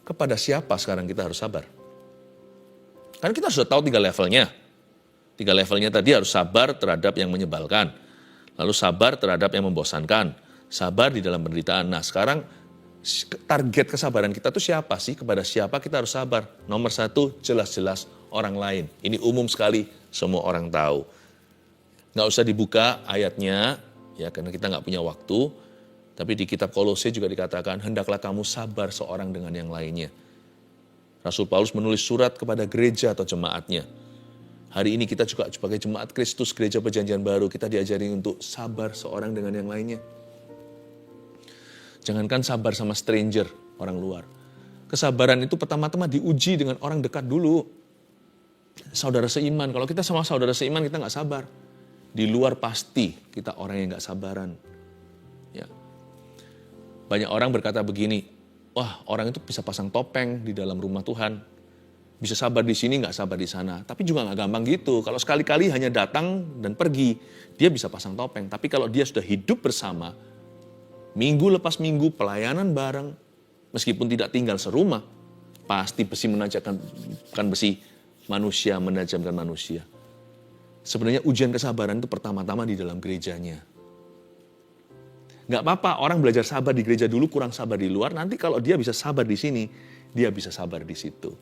Kepada siapa sekarang kita harus sabar? Kan kita sudah tahu 3 levelnya. 3 levelnya tadi harus sabar terhadap yang menyebalkan. Lalu sabar terhadap yang membosankan. Sabar di dalam penderitaan. Nah sekarang target kesabaran kita tuh siapa sih? Kepada siapa kita harus sabar? Nomor 1, jelas-jelas orang lain. Ini umum sekali, semua orang tahu. Nggak usah dibuka ayatnya, ya karena kita nggak punya waktu. Tapi di kitab Kolose juga dikatakan, hendaklah kamu sabar seorang dengan yang lainnya. Rasul Paulus menulis surat kepada gereja atau jemaatnya. Hari ini kita juga sebagai jemaat Kristus, gereja perjanjian baru, kita diajari untuk sabar seorang dengan yang lainnya. Jangankan sabar sama stranger, orang luar. Kesabaran itu pertama-tama diuji dengan orang dekat dulu. Saudara seiman, kalau kita sama saudara seiman kita nggak sabar. Di luar pasti kita orang yang nggak sabaran. Ya. Banyak orang berkata begini, wah orang itu bisa pasang topeng di dalam rumah Tuhan. Bisa sabar di sini, nggak sabar di sana. Tapi juga nggak gampang gitu. Kalau sekali-kali hanya datang dan pergi, dia bisa pasang topeng. Tapi kalau dia sudah hidup bersama, minggu lepas minggu, pelayanan bareng, meskipun tidak tinggal serumah, pasti besi menajamkan besi, manusia menajamkan manusia. Sebenarnya ujian kesabaran itu pertama-tama di dalam gerejanya. Nggak apa-apa, orang belajar sabar di gereja dulu, kurang sabar di luar. Nanti kalau dia bisa sabar di sini, dia bisa sabar di situ.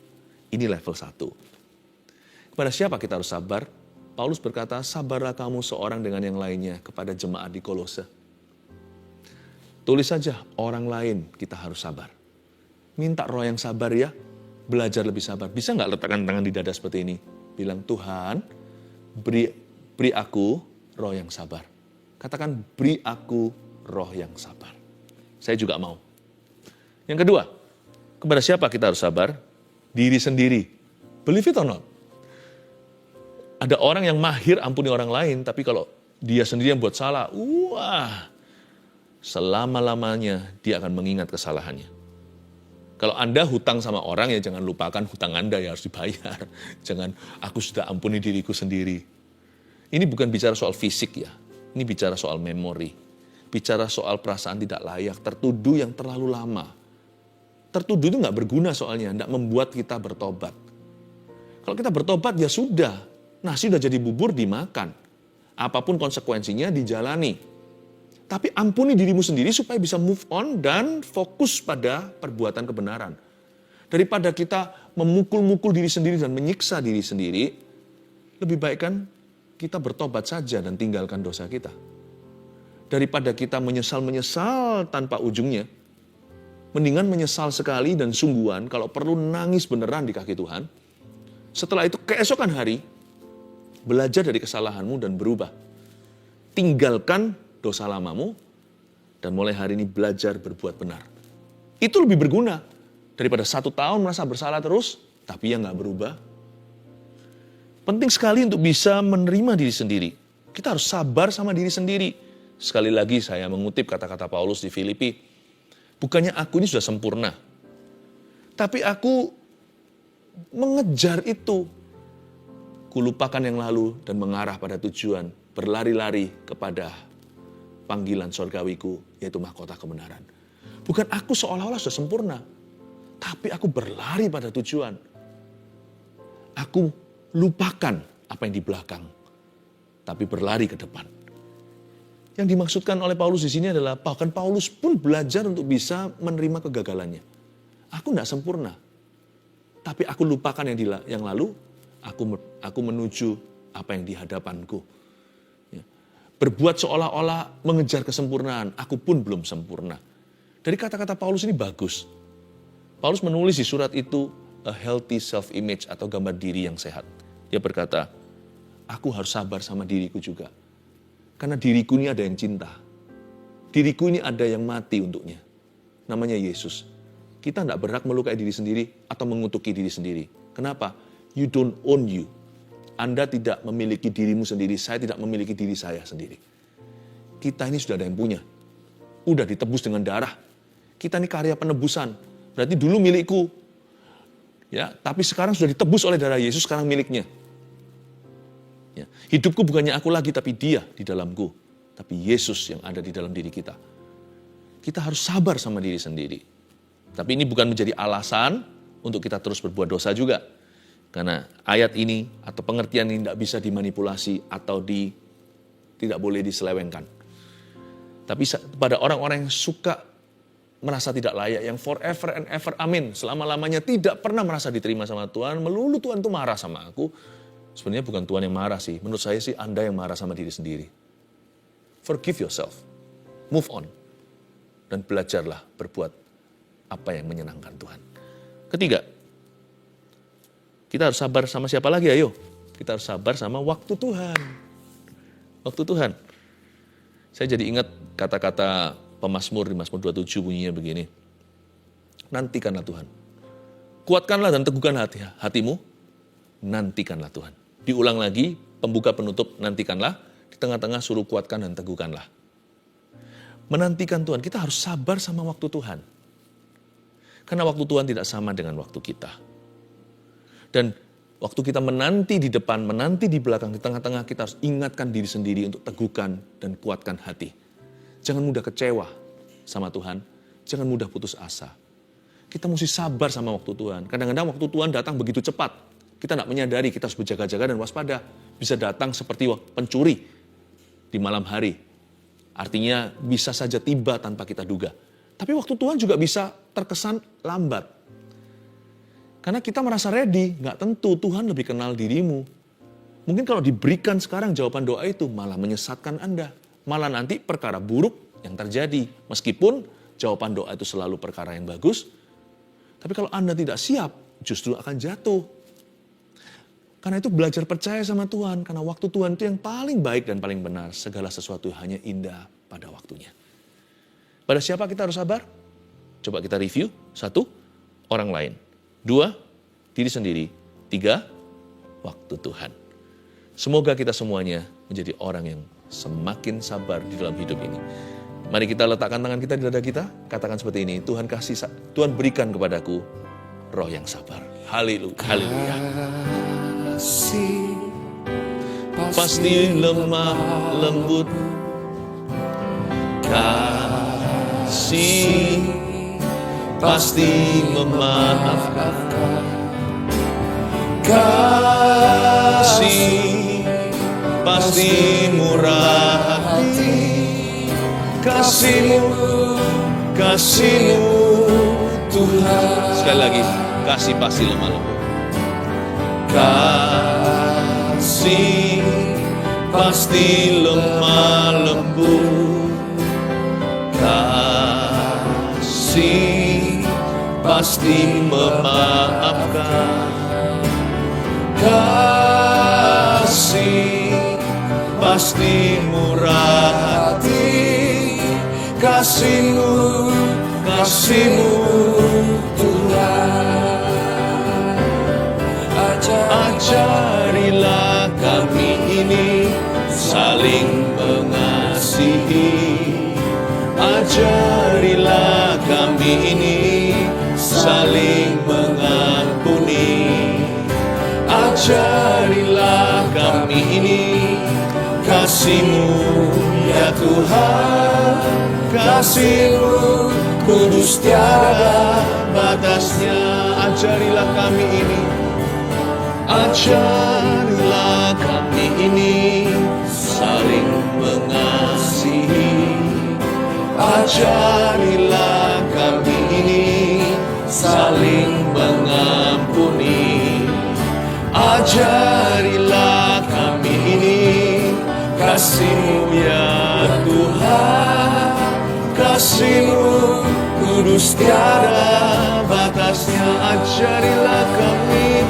Ini level 1. Kepada siapa kita harus sabar? Paulus berkata, sabarlah kamu seorang dengan yang lainnya kepada jemaat di Kolose. Tulis saja, orang lain kita harus sabar. Minta roh yang sabar ya, belajar lebih sabar. Bisa nggak letakkan tangan di dada seperti ini? Bilang, Tuhan, beri aku roh yang sabar. Katakan, beri aku roh yang sabar. Saya juga mau. Yang kedua, kepada siapa kita harus sabar? Diri sendiri. Believe it or not. Ada orang yang mahir ampuni orang lain, tapi kalau dia sendiri yang buat salah, wah, selama-lamanya dia akan mengingat kesalahannya. Kalau Anda hutang sama orang, ya jangan lupakan hutang Anda ya harus dibayar. Jangan, aku sudah ampuni diriku sendiri. Ini bukan bicara soal fisik ya. Ini bicara soal memori. Bicara soal perasaan tidak layak, tertuduh yang terlalu lama. Tertuduh itu nggak berguna soalnya, nggak membuat kita bertobat. Kalau kita bertobat ya sudah, nasi udah jadi bubur dimakan. Apapun konsekuensinya dijalani. Tapi ampuni dirimu sendiri supaya bisa move on dan fokus pada perbuatan kebenaran. Daripada kita memukul-mukul diri sendiri dan menyiksa diri sendiri, lebih baik kan kita bertobat saja dan tinggalkan dosa kita. Daripada kita menyesal-menyesal tanpa ujungnya, mendingan menyesal sekali dan sungguhan, kalau perlu nangis beneran di kaki Tuhan. Setelah itu keesokan hari, belajar dari kesalahanmu dan berubah. Tinggalkan dosa lamamu, dan mulai hari ini belajar berbuat benar. Itu lebih berguna daripada 1 tahun merasa bersalah terus, tapi yang gak berubah. Penting sekali untuk bisa menerima diri sendiri. Kita harus sabar sama diri sendiri. Sekali lagi saya mengutip kata-kata Paulus di Filipi, bukannya aku ini sudah sempurna, tapi aku mengejar itu. Kulupakan yang lalu dan mengarah pada tujuan, berlari-lari kepada panggilan sorgawiku, yaitu mahkota kebenaran. Bukan aku seolah-olah sudah sempurna, tapi aku berlari pada tujuan. Aku lupakan apa yang di belakang, tapi berlari ke depan. Yang dimaksudkan oleh Paulus di sini adalah bahkan Paulus pun belajar untuk bisa menerima kegagalannya. Aku tidak sempurna, tapi aku lupakan yang lalu. Aku menuju apa yang di hadapanku. Ya. Berbuat seolah-olah mengejar kesempurnaan. Aku pun belum sempurna. Dari kata-kata Paulus ini bagus. Paulus menulis di surat itu a healthy self-image atau gambar diri yang sehat. Dia berkata, aku harus sabar sama diriku juga. Karena diriku ini ada yang cinta. Diriku ini ada yang mati untuknya. Namanya Yesus. Kita tidak berhak melukai diri sendiri atau mengutuki diri sendiri. Kenapa? You don't own you. Anda tidak memiliki dirimu sendiri, saya tidak memiliki diri saya sendiri. Kita ini sudah ada yang punya. Udah ditebus dengan darah. Kita ini karya penebusan. Berarti dulu milikku. Ya, tapi sekarang sudah ditebus oleh darah Yesus, sekarang miliknya. Ya, hidupku bukannya aku lagi, tapi Dia di dalamku. Tapi Yesus yang ada di dalam diri kita. Kita harus sabar sama diri sendiri. Tapi ini bukan menjadi alasan untuk kita terus berbuat dosa juga. Karena ayat ini atau pengertian ini tidak bisa dimanipulasi atau tidak boleh diselewengkan. Tapi pada orang-orang yang suka merasa tidak layak, yang forever and ever, amin, selama-lamanya tidak pernah merasa diterima sama Tuhan, melulu Tuhan itu marah sama aku. Sebenarnya bukan Tuhan yang marah sih, menurut saya sih Anda yang marah sama diri sendiri. Forgive yourself, move on, dan belajarlah berbuat apa yang menyenangkan Tuhan. Ketiga, kita harus sabar sama siapa lagi, ayo? Kita harus sabar sama waktu Tuhan. Waktu Tuhan. Saya jadi ingat kata-kata pemazmur di Mazmur 27 bunyinya begini. Nantikanlah Tuhan. Kuatkanlah dan teguhkan hatimu. Nantikanlah Tuhan. Diulang lagi, pembuka penutup nantikanlah. Di tengah-tengah suruh kuatkan dan teguhkanlah. Menantikan Tuhan, kita harus sabar sama waktu Tuhan. Karena waktu Tuhan tidak sama dengan waktu kita. Dan waktu kita menanti di depan, menanti di belakang, di tengah-tengah kita harus ingatkan diri sendiri untuk teguhkan dan kuatkan hati. Jangan mudah kecewa sama Tuhan, jangan mudah putus asa. Kita mesti sabar sama waktu Tuhan. Kadang-kadang waktu Tuhan datang begitu cepat. Kita tidak menyadari, kita harus berjaga-jaga dan waspada. Bisa datang seperti pencuri di malam hari. Artinya bisa saja tiba tanpa kita duga. Tapi waktu Tuhan juga bisa terkesan lambat. Karena kita merasa ready, nggak tentu Tuhan lebih kenal dirimu. Mungkin kalau diberikan sekarang jawaban doa itu malah menyesatkan Anda. Malah nanti perkara buruk yang terjadi. Meskipun jawaban doa itu selalu perkara yang bagus. Tapi kalau Anda tidak siap, justru akan jatuh. Karena itu belajar percaya sama Tuhan. Karena waktu Tuhan itu yang paling baik dan paling benar. Segala sesuatu hanya indah pada waktunya. Pada siapa kita harus sabar? Coba kita review. 1, orang lain. 2, diri sendiri. 3, waktu Tuhan. Semoga kita semuanya menjadi orang yang semakin sabar di dalam hidup ini. Mari kita letakkan tangan kita di dada kita. Katakan seperti ini. Tuhan berikan kepadaku roh yang sabar. Haleluya. Pasti lemah lembut. Kasih pasti memaafkan. Kasih pasti murah hati. Kasih-Mu Tuhan. Sekali lagi, kasih pasti lemah lembut. Kasih pasti lemah lembut. Kasih pasti memaafkan. Kasih pasti murah hati. Kasih-Mu Tuhan. Ajarilah kami ini saling mengasihi. Ajarilah kami ini saling mengampuni. Ajarilah kami ini kasih-Mu ya Tuhan. Kasih-Mu kudus tiada batasnya. Ajarilah kami ini, ajarilah kami ini saling mengasihi. Ajarilah kami ini saling mengampuni. Ajarilah kami ini kasih-Mu ya Tuhan. Kasih-Mu kudus tiada batasnya. Ajarilah kami,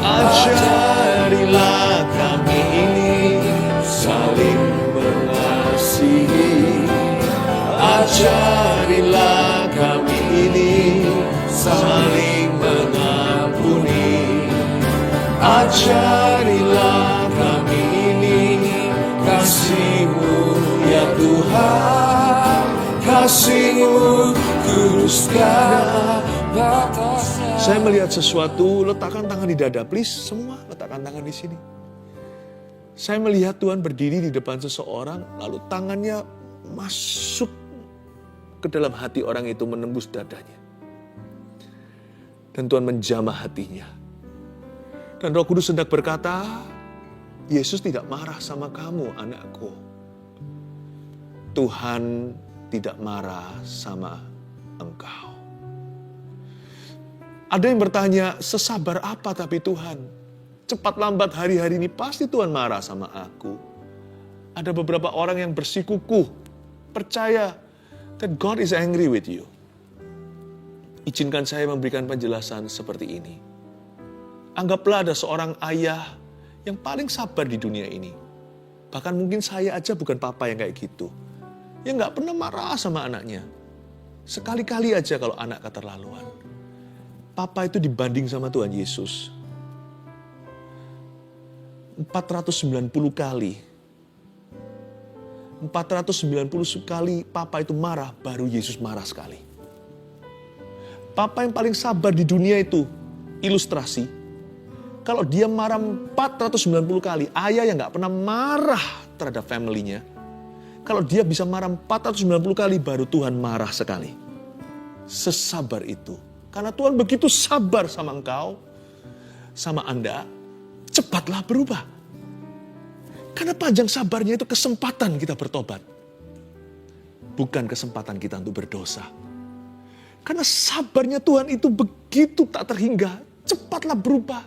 ajarilah kami ini saling mengasihi. Ajarilah kami ini saling mengampuni. Ajarilah kami ini kasih-Mu ya Tuhan. Kasih-Mu kudus tiada batasnya. Saya melihat sesuatu, letakkan tangan di dada, please. Semua letakkan tangan di sini. Saya melihat Tuhan berdiri di depan seseorang, lalu tangannya masuk ke dalam hati orang itu, menembus dadanya. Dan Tuhan menjamah hatinya. Dan Roh Kudus hendak berkata, Yesus tidak marah sama kamu, anakku. Tuhan tidak marah sama engkau. Ada yang bertanya, sesabar apa tapi Tuhan? Cepat lambat hari-hari ini pasti Tuhan marah sama aku. Ada beberapa orang yang bersikukuh, percaya that God is angry with you. Izinkan saya memberikan penjelasan seperti ini. Anggaplah ada seorang ayah yang paling sabar di dunia ini. Bahkan mungkin saya aja bukan papa yang kayak gitu. Yang gak pernah marah sama anaknya. Sekali-kali aja kalau anak keterlaluan. Papa itu dibanding sama Tuhan Yesus 490 kali. 490 kali Papa itu marah, baru Yesus marah sekali. Papa yang paling sabar di dunia itu, ilustrasi. Kalau dia marah 490 kali, ayah yang gak pernah marah terhadap family-nya. Kalau dia bisa marah 490 kali, baru Tuhan marah sekali. Sesabar itu. Karena Tuhan begitu sabar sama engkau, sama Anda, cepatlah berubah. Karena panjang sabarnya itu kesempatan kita bertobat. Bukan kesempatan kita untuk berdosa. Karena sabarnya Tuhan itu begitu tak terhingga, cepatlah berubah.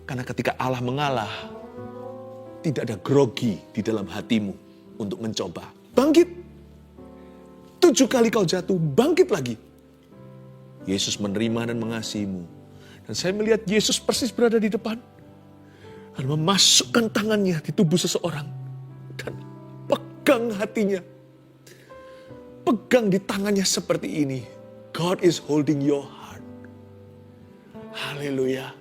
Karena ketika Allah mengalah, tidak ada grogi di dalam hatimu untuk mencoba. Bangkit. 7 kali kau jatuh, bangkit lagi. Yesus menerima dan mengasihimu. Dan saya melihat Yesus persis berada di depan. Dan memasukkan tangannya di tubuh seseorang. Dan pegang hatinya. Pegang di tangannya seperti ini. God is holding your heart. Haleluya.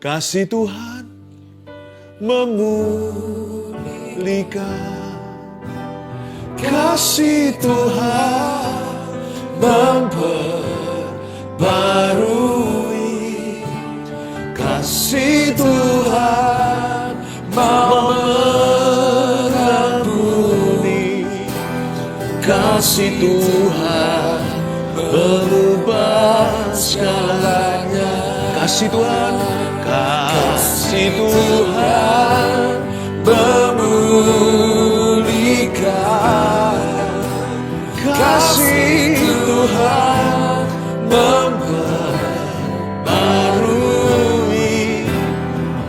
Kasih Tuhan memulihkan. Kasih Tuhan memperbarui. Kasih Tuhan mau mengampuni. Kasih Tuhan mengubah segalanya. Kasih Tuhan, kasih Tuhan memulihkan. Kasih Tuhan memperbarui.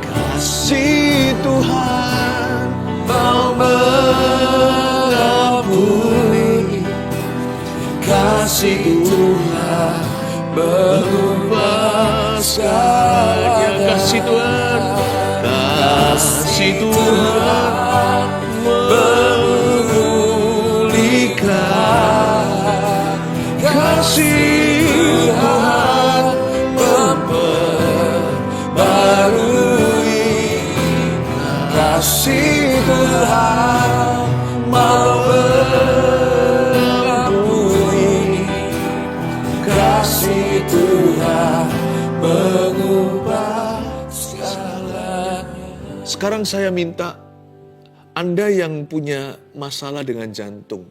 Kasih Tuhan mau mengampuni. Kasih Tuhan mengubah segalanya. Kasih Tuhan, kasih Tuhan memulihkan. Kasih Tuhan memperbarui. Kasih Tuhan mau mengampuni. Kasih Tuhan mengubah segalanya. Sekarang saya minta Anda yang punya masalah dengan jantung,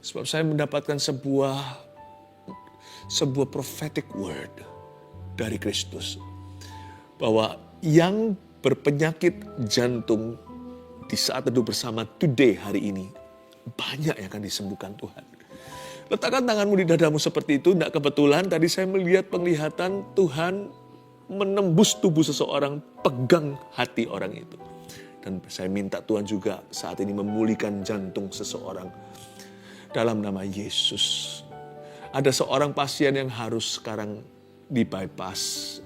Sebab saya mendapatkan sebuah prophetic word dari Kristus. Bahwa yang berpenyakit jantung di saat teduh bersama today hari ini, banyak yang akan disembuhkan Tuhan. Letakkan tanganmu di dadamu seperti itu. Tidak kebetulan tadi saya melihat penglihatan Tuhan menembus tubuh seseorang, pegang hati orang itu. Dan saya minta Tuhan juga saat ini memulihkan jantung seseorang dalam nama Yesus. Ada seorang pasien yang harus sekarang di bypass.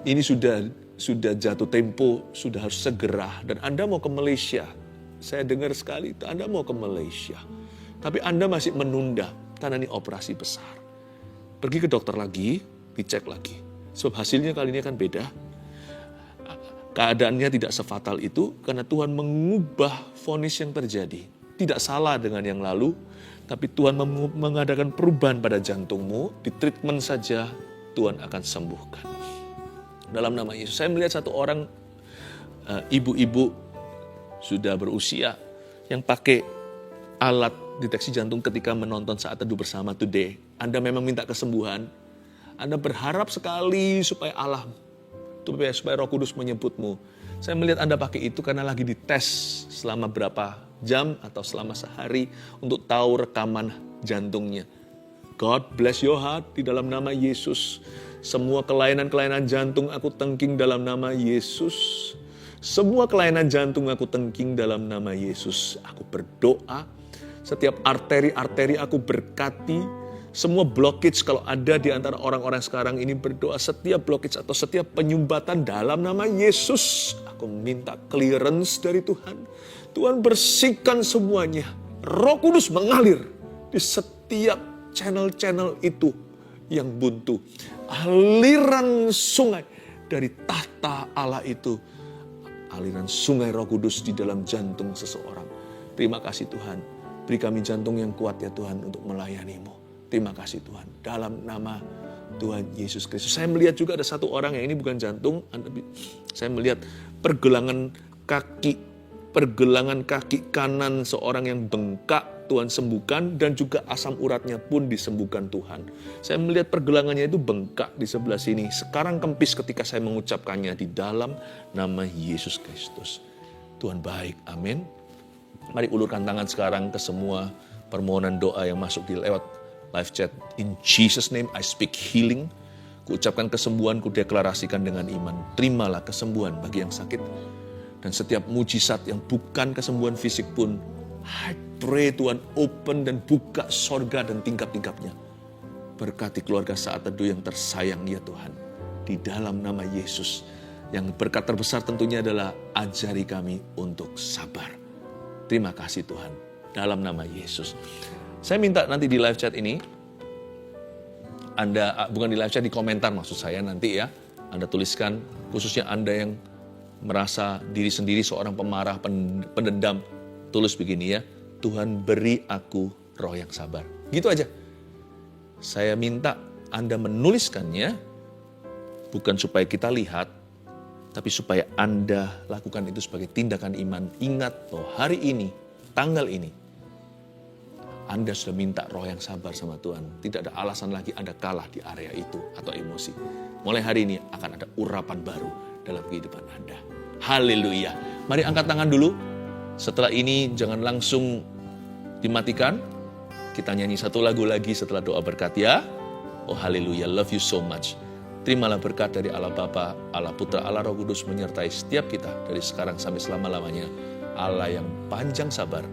Ini sudah jatuh tempo, sudah harus segera. Dan Anda mau ke Malaysia. Saya dengar sekali itu Anda mau ke Malaysia. Tapi Anda masih menunda karena ini operasi besar. Pergi ke dokter lagi, dicek lagi. Sebab hasilnya kali ini akan beda. Keadaannya tidak sefatal itu karena Tuhan mengubah vonis yang terjadi. Tidak salah dengan yang lalu, tapi Tuhan mengadakan perubahan pada jantungmu. Di treatment saja Tuhan akan sembuhkan. Dalam nama Yesus, saya melihat satu orang ibu-ibu sudah berusia yang pakai alat deteksi jantung ketika menonton Saat Teduh Bersama today. Anda memang minta kesembuhan. Anda berharap sekali supaya Allah, supaya Roh Kudus menyebutmu. Saya melihat Anda pakai itu karena lagi dites selama berapa jam atau selama sehari untuk tahu rekaman jantungnya. God bless your heart di dalam nama Yesus. Semua kelainan-kelainan jantung aku tengking dalam nama Yesus. Semua kelainan jantung aku tengking dalam nama Yesus. Aku berdoa, setiap arteri-arteri aku berkati. Semua blockage kalau ada di antara orang-orang sekarang ini berdoa, setiap blockage atau setiap penyumbatan dalam nama Yesus, aku minta clearance dari Tuhan. Tuhan bersihkan semuanya. Roh Kudus mengalir di setiap channel-channel itu yang buntu. Aliran sungai dari tahta Allah itu. Aliran sungai Roh Kudus di dalam jantung seseorang. Terima kasih Tuhan. Beri kami jantung yang kuat ya Tuhan untuk melayani-Mu. Terima kasih Tuhan. Dalam nama Tuhan Yesus Kristus. Saya melihat juga ada satu orang yang ini bukan jantung. Saya melihat pergelangan kaki kanan seorang yang bengkak. Tuhan sembuhkan dan juga asam uratnya pun disembuhkan Tuhan. Saya melihat pergelangannya itu bengkak di sebelah sini. Sekarang kempis ketika saya mengucapkannya di dalam nama Yesus Kristus. Tuhan baik. Amin. Mari ulurkan tangan sekarang ke semua permohonan doa yang masuk di lewat live chat. In Jesus name I speak healing. Kuucapkan kesembuhan, kudeklarasikan dengan iman. Terimalah kesembuhan bagi yang sakit. Dan setiap mujizat yang bukan kesembuhan fisik pun, I pray Tuhan open dan buka sorga dan tingkap-tingkapnya. Berkati keluarga Saat Teduh yang tersayang ya Tuhan. Di dalam nama Yesus. Yang berkat terbesar tentunya adalah ajari kami untuk sabar. Terima kasih Tuhan. Dalam nama Yesus. Saya minta nanti di live chat ini, Anda, bukan di live chat, di komentar maksud saya nanti ya, Anda tuliskan, khususnya Anda yang merasa diri sendiri seorang pemarah, pendendam, tulis begini ya, Tuhan beri aku roh yang sabar. Gitu aja. Saya minta Anda menuliskannya, bukan supaya kita lihat, tapi supaya Anda lakukan itu sebagai tindakan iman. Ingat bahwa hari ini, tanggal ini, Anda sudah minta roh yang sabar sama Tuhan. Tidak ada alasan lagi Anda kalah di area itu atau emosi. Mulai hari ini akan ada urapan baru dalam kehidupan Anda. Haleluya. Mari angkat tangan dulu. Setelah ini jangan langsung dimatikan. Kita nyanyi satu lagu lagi setelah doa berkat ya. Oh haleluya, love you so much. Terimalah berkat dari Allah Bapa, Allah Putra, Allah Roh Kudus menyertai setiap kita dari sekarang sampai selama-lamanya. Allah yang panjang sabar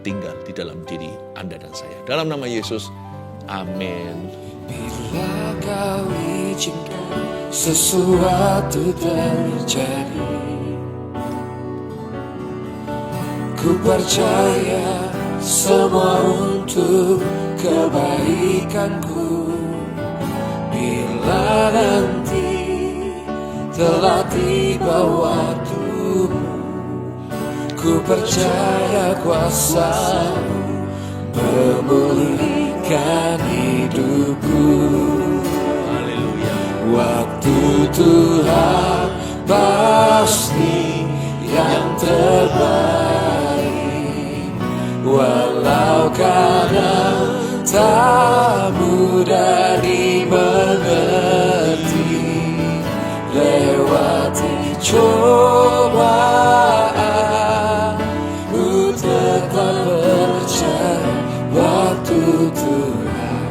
tinggal di dalam diri Anda dan saya. Dalam nama Yesus, amin. Bila kau izinkan sesuatu terjadi, ku percaya semua untuk kebaikanku. Bila nanti telah tiba waktumu, ku percaya kuasa-Mu memulihkan hidupku. Haleluya. Waktu Tuhan pasti yang terbaik, walau kadang tak mudah dimengerti. Lewati cobaan, ku tetap percaya waktu Tuhan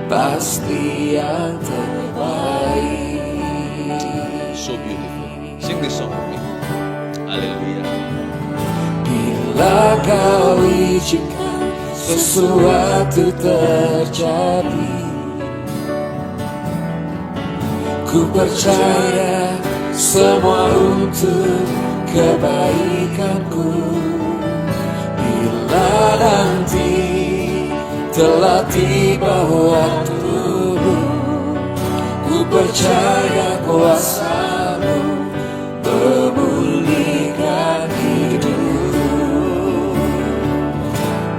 pasti yang terbaik. So beautiful. Sing this song with me. Haleluya. Bila kau izinkan sesuatu terjadi, ku percaya semua untuk kebaikanku. Bila nanti telah tiba waktumu, ku percaya kuasa-Mu memulihkan hidup.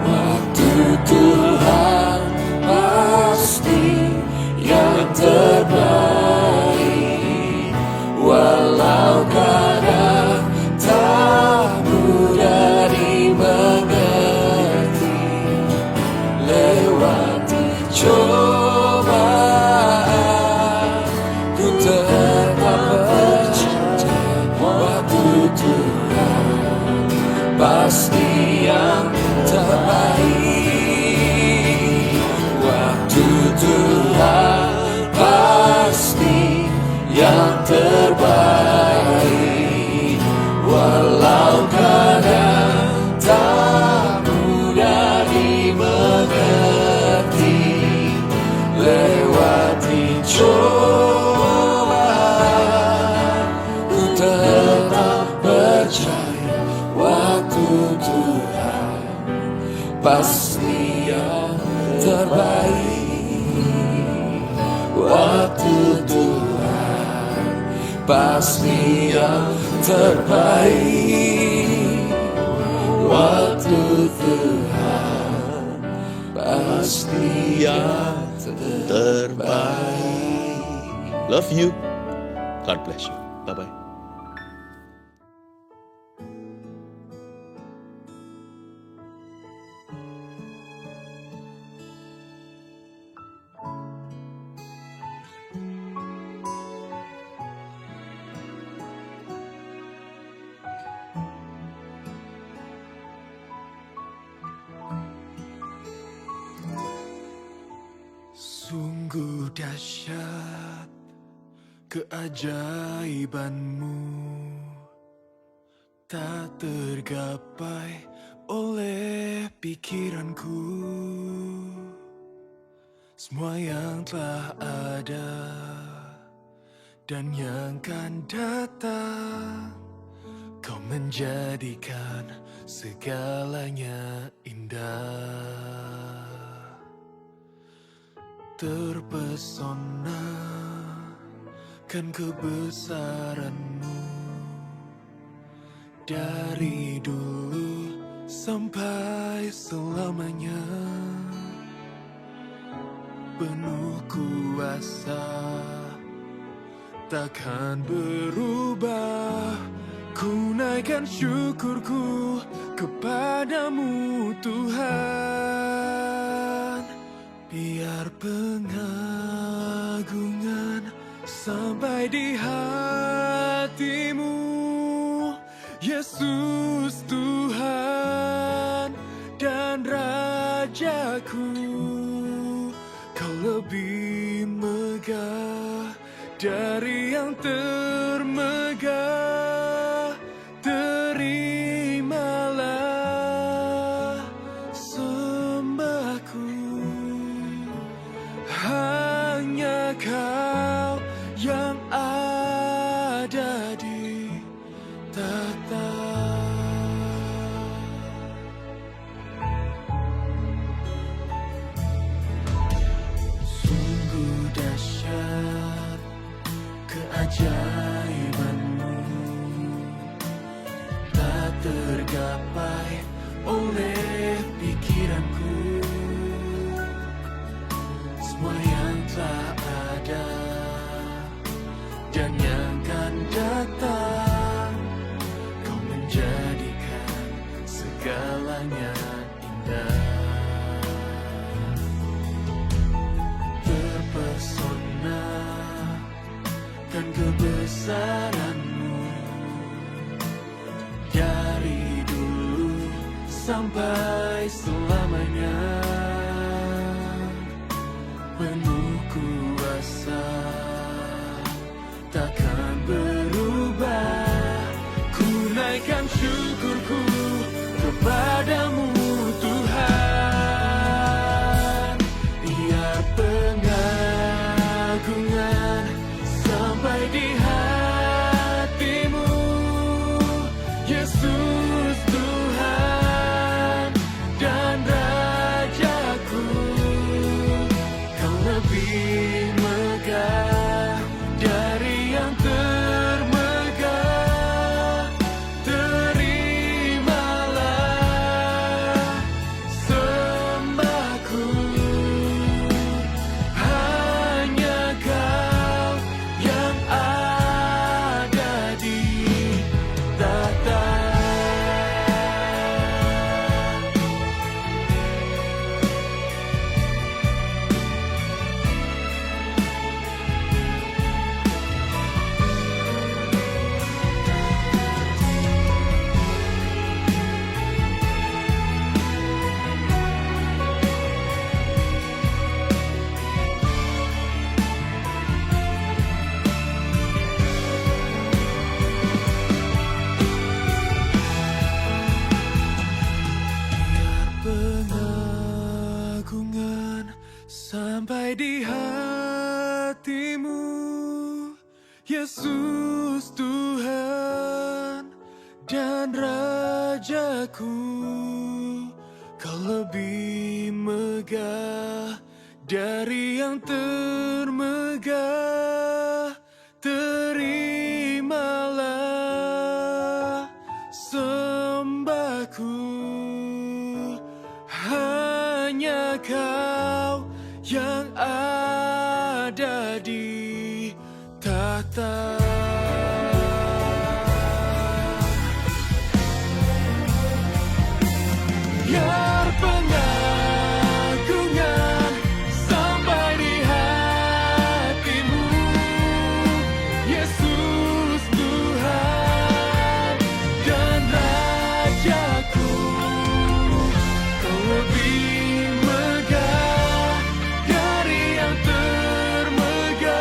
Waktu Tuhan pasti yang terbaik, walau kadang tak mudah dimengerti. Lewati cobaan, ku tetap percaya waktu Tuhan pasti yang terbaik. Waktu Tuhan pasti yang terbaik, walau kadang tak mudah dimengerti. Lewati cobaan, ku tetap percaya waktu Tuhan pasti yang terbaik. Waktu Tuhan pasti yang terbaik. Waktu Tuhan pasti yang Terbaik. Love you. God bless you. Bye-bye. Sungguh dahsyat keajaiban-Mu, tak tergapai oleh pikiranku. Semua yang telah ada dan yang akan datang, Kau menjadikan segalanya indah. Terpesona kan kebesaran-Mu, dari dulu sampai selamanya. Penuh kuasa, takkan berubah. Ku naikkan syukurku kepadamu Tuhan. Biar pengagungan sampai di hatimu, Yesus Tuhan dan Rajaku. Kau lebih megah dari yang termegah. Terimalah sembahku. Hanya Kau yang ada di tata. Sungguh dahsyat keajaiban-Mu, tak tergapai oleh pikiranku. Semua yang telah ada dan yang akan datang, Kau menjadikan segalanya indah. sampai selamanya, penuh kuasa, takkan berubah. Ku naikkan syukurku kepadamu Tuhan, biar pengagungan sampai di hatimu, Yesus Tuhan dan Rajaku. Kau lebih megah dari yang termegah, terimalah sembahku. Hanya Kau yang ada di tahta. Pengagungan sampai di hatimu, Yesus Tuhan dan Rajaku. Kau lebih megah dari yang termegah, terimalah sembahku. Hanya Kau yang ada di tahta. Biar pengagungan sampai di hatimu, Yesus Tuhan dan Rajaku. Kau lebih megah dari yang termegah,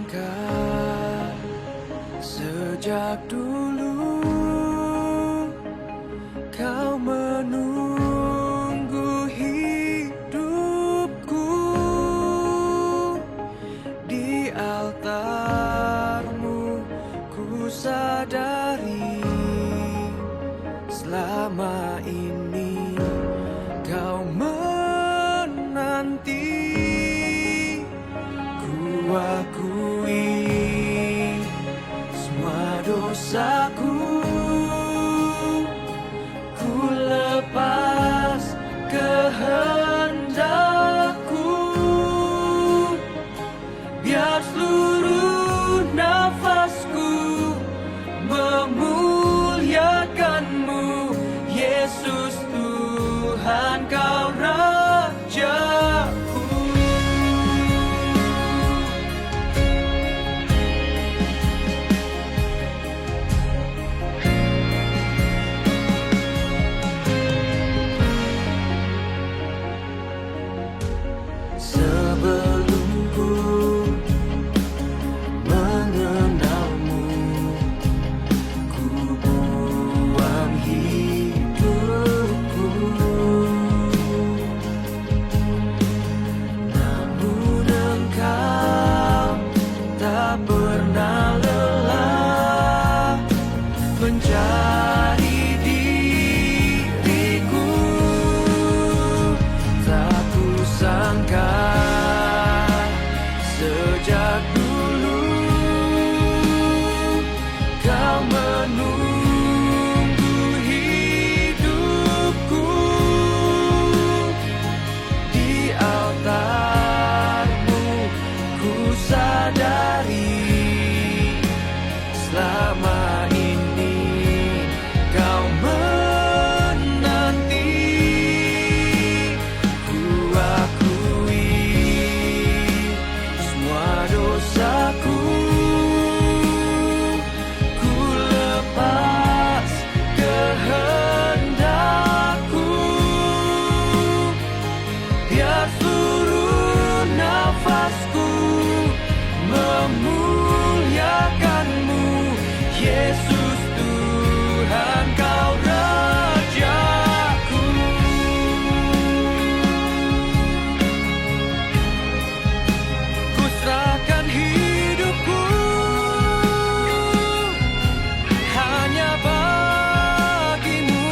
sangka sejak dulu kau menunggu hidupku di altarmu. Ku sadari selama ini kau menanti. Ku akui semua dosaku, ku lepas kehendakku, biar seluruh nafasku memuliakanmu. Yesus Tuhan, kau Rajaku. Sebelum ku mengenalmu, ku buang hidupku. Namun Engkau tak pernah lelah mencari diriku. Tak kusangka sejak dulu kau menunggu hidupku di altarmu. Ku sadari selama ini kau menanti. Ku akui semua dosaku, ku lepas kehendakku, biar seluruh nafasku memuliakanmu. Yesus Tuhan, kau Rajaku. Ku serahkan hidupku hanya bagimu.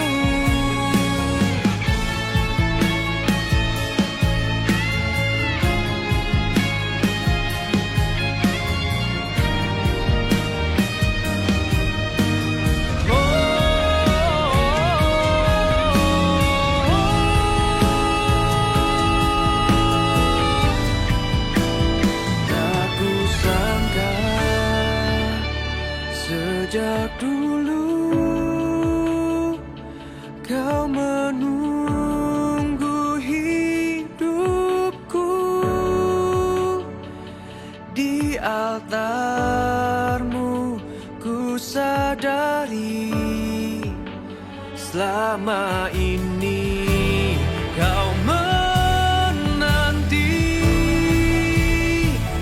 Tak kusangka sejak dulu kau menunggu hidupku di altarmu. Ku sadari selama ini kau menanti.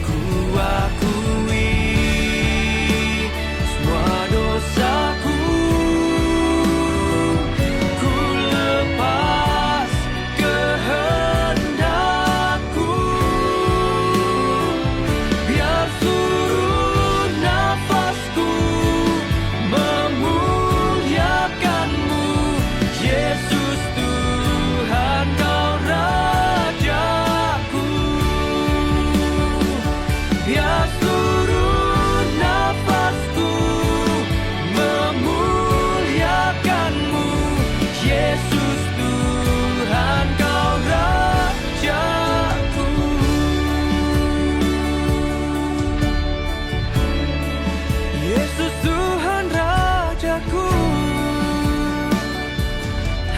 Ku akui semua dosaku, ku lepas kehendakku, biar seluruh nafasku memuliakanmu. Yesus Tuhan, kau Rajaku, biar seluruh nafasku memuliakanmu. Yesus Tuhan, kau Rajaku. Yesus Tuhan, Rajaku.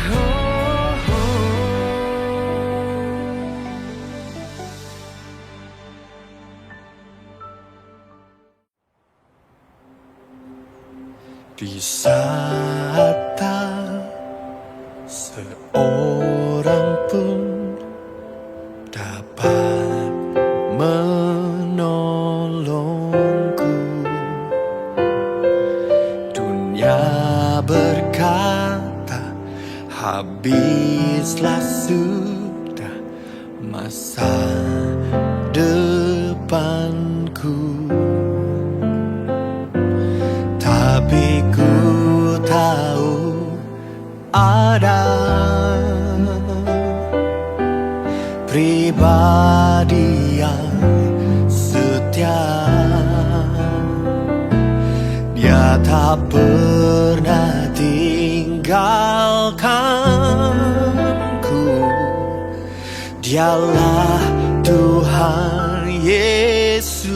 Oh, Di saat tak seorang pun dapat menolong, sudah masa depanku, tapi ku tahu ada pribadi yang setia. Dia tak pernah tinggalkanku. Dialah Tuhan Yesus.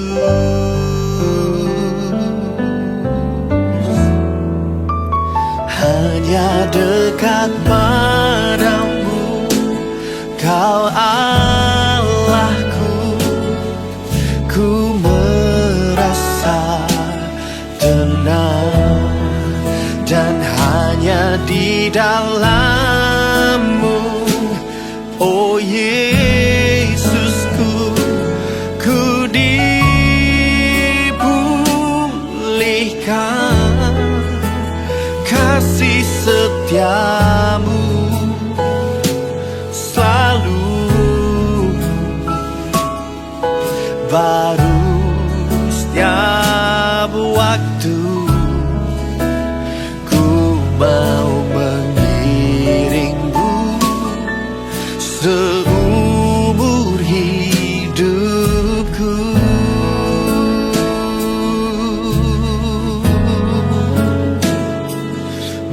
Hanya dekat padamu, Kau Allahku. Ku merasa tenang, dan hanya di dalam-Mu, oh Yesusku, ku dipulihkan. Kasih setia-Mu selalu baru setiap waktu. Ku mau mengiring-Mu seumur hidupku.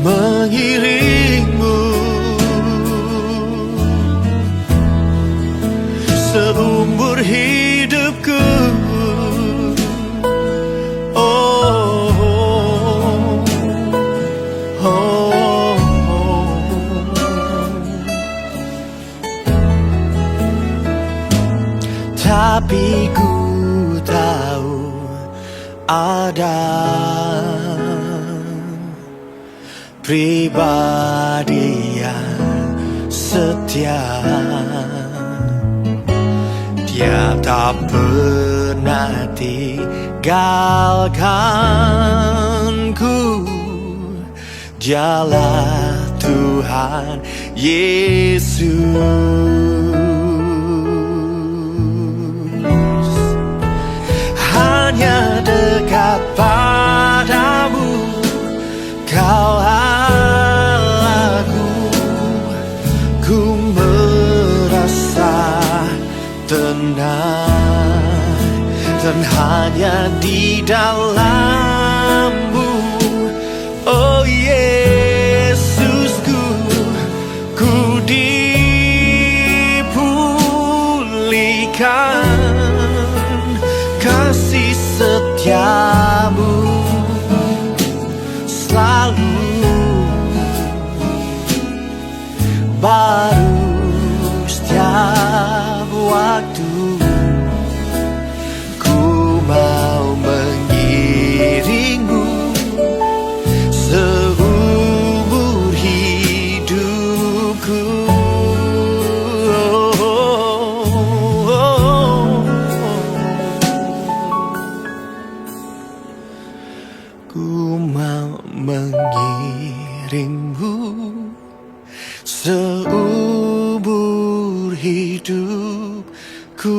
Mengiring-Mu seumur hidupku. Oh, oh, oh, oh. Tapi ku tahu ada pribadi yang setia. Dia tak pernah tinggalkanku. Dialah Tuhan Yesus. Hanya dekat padamu, Kau Allahku. Ku merasa tenang, dan hanya di dalam-Mu, oh Yesusku, ku dipulihkan. Kasih setia-Mu selalu baru setiap waktu. Ku mau mengiring-Mu seumur hidupku. Oh, oh, oh. Ku mau mengiring-Mu seumur hidupku.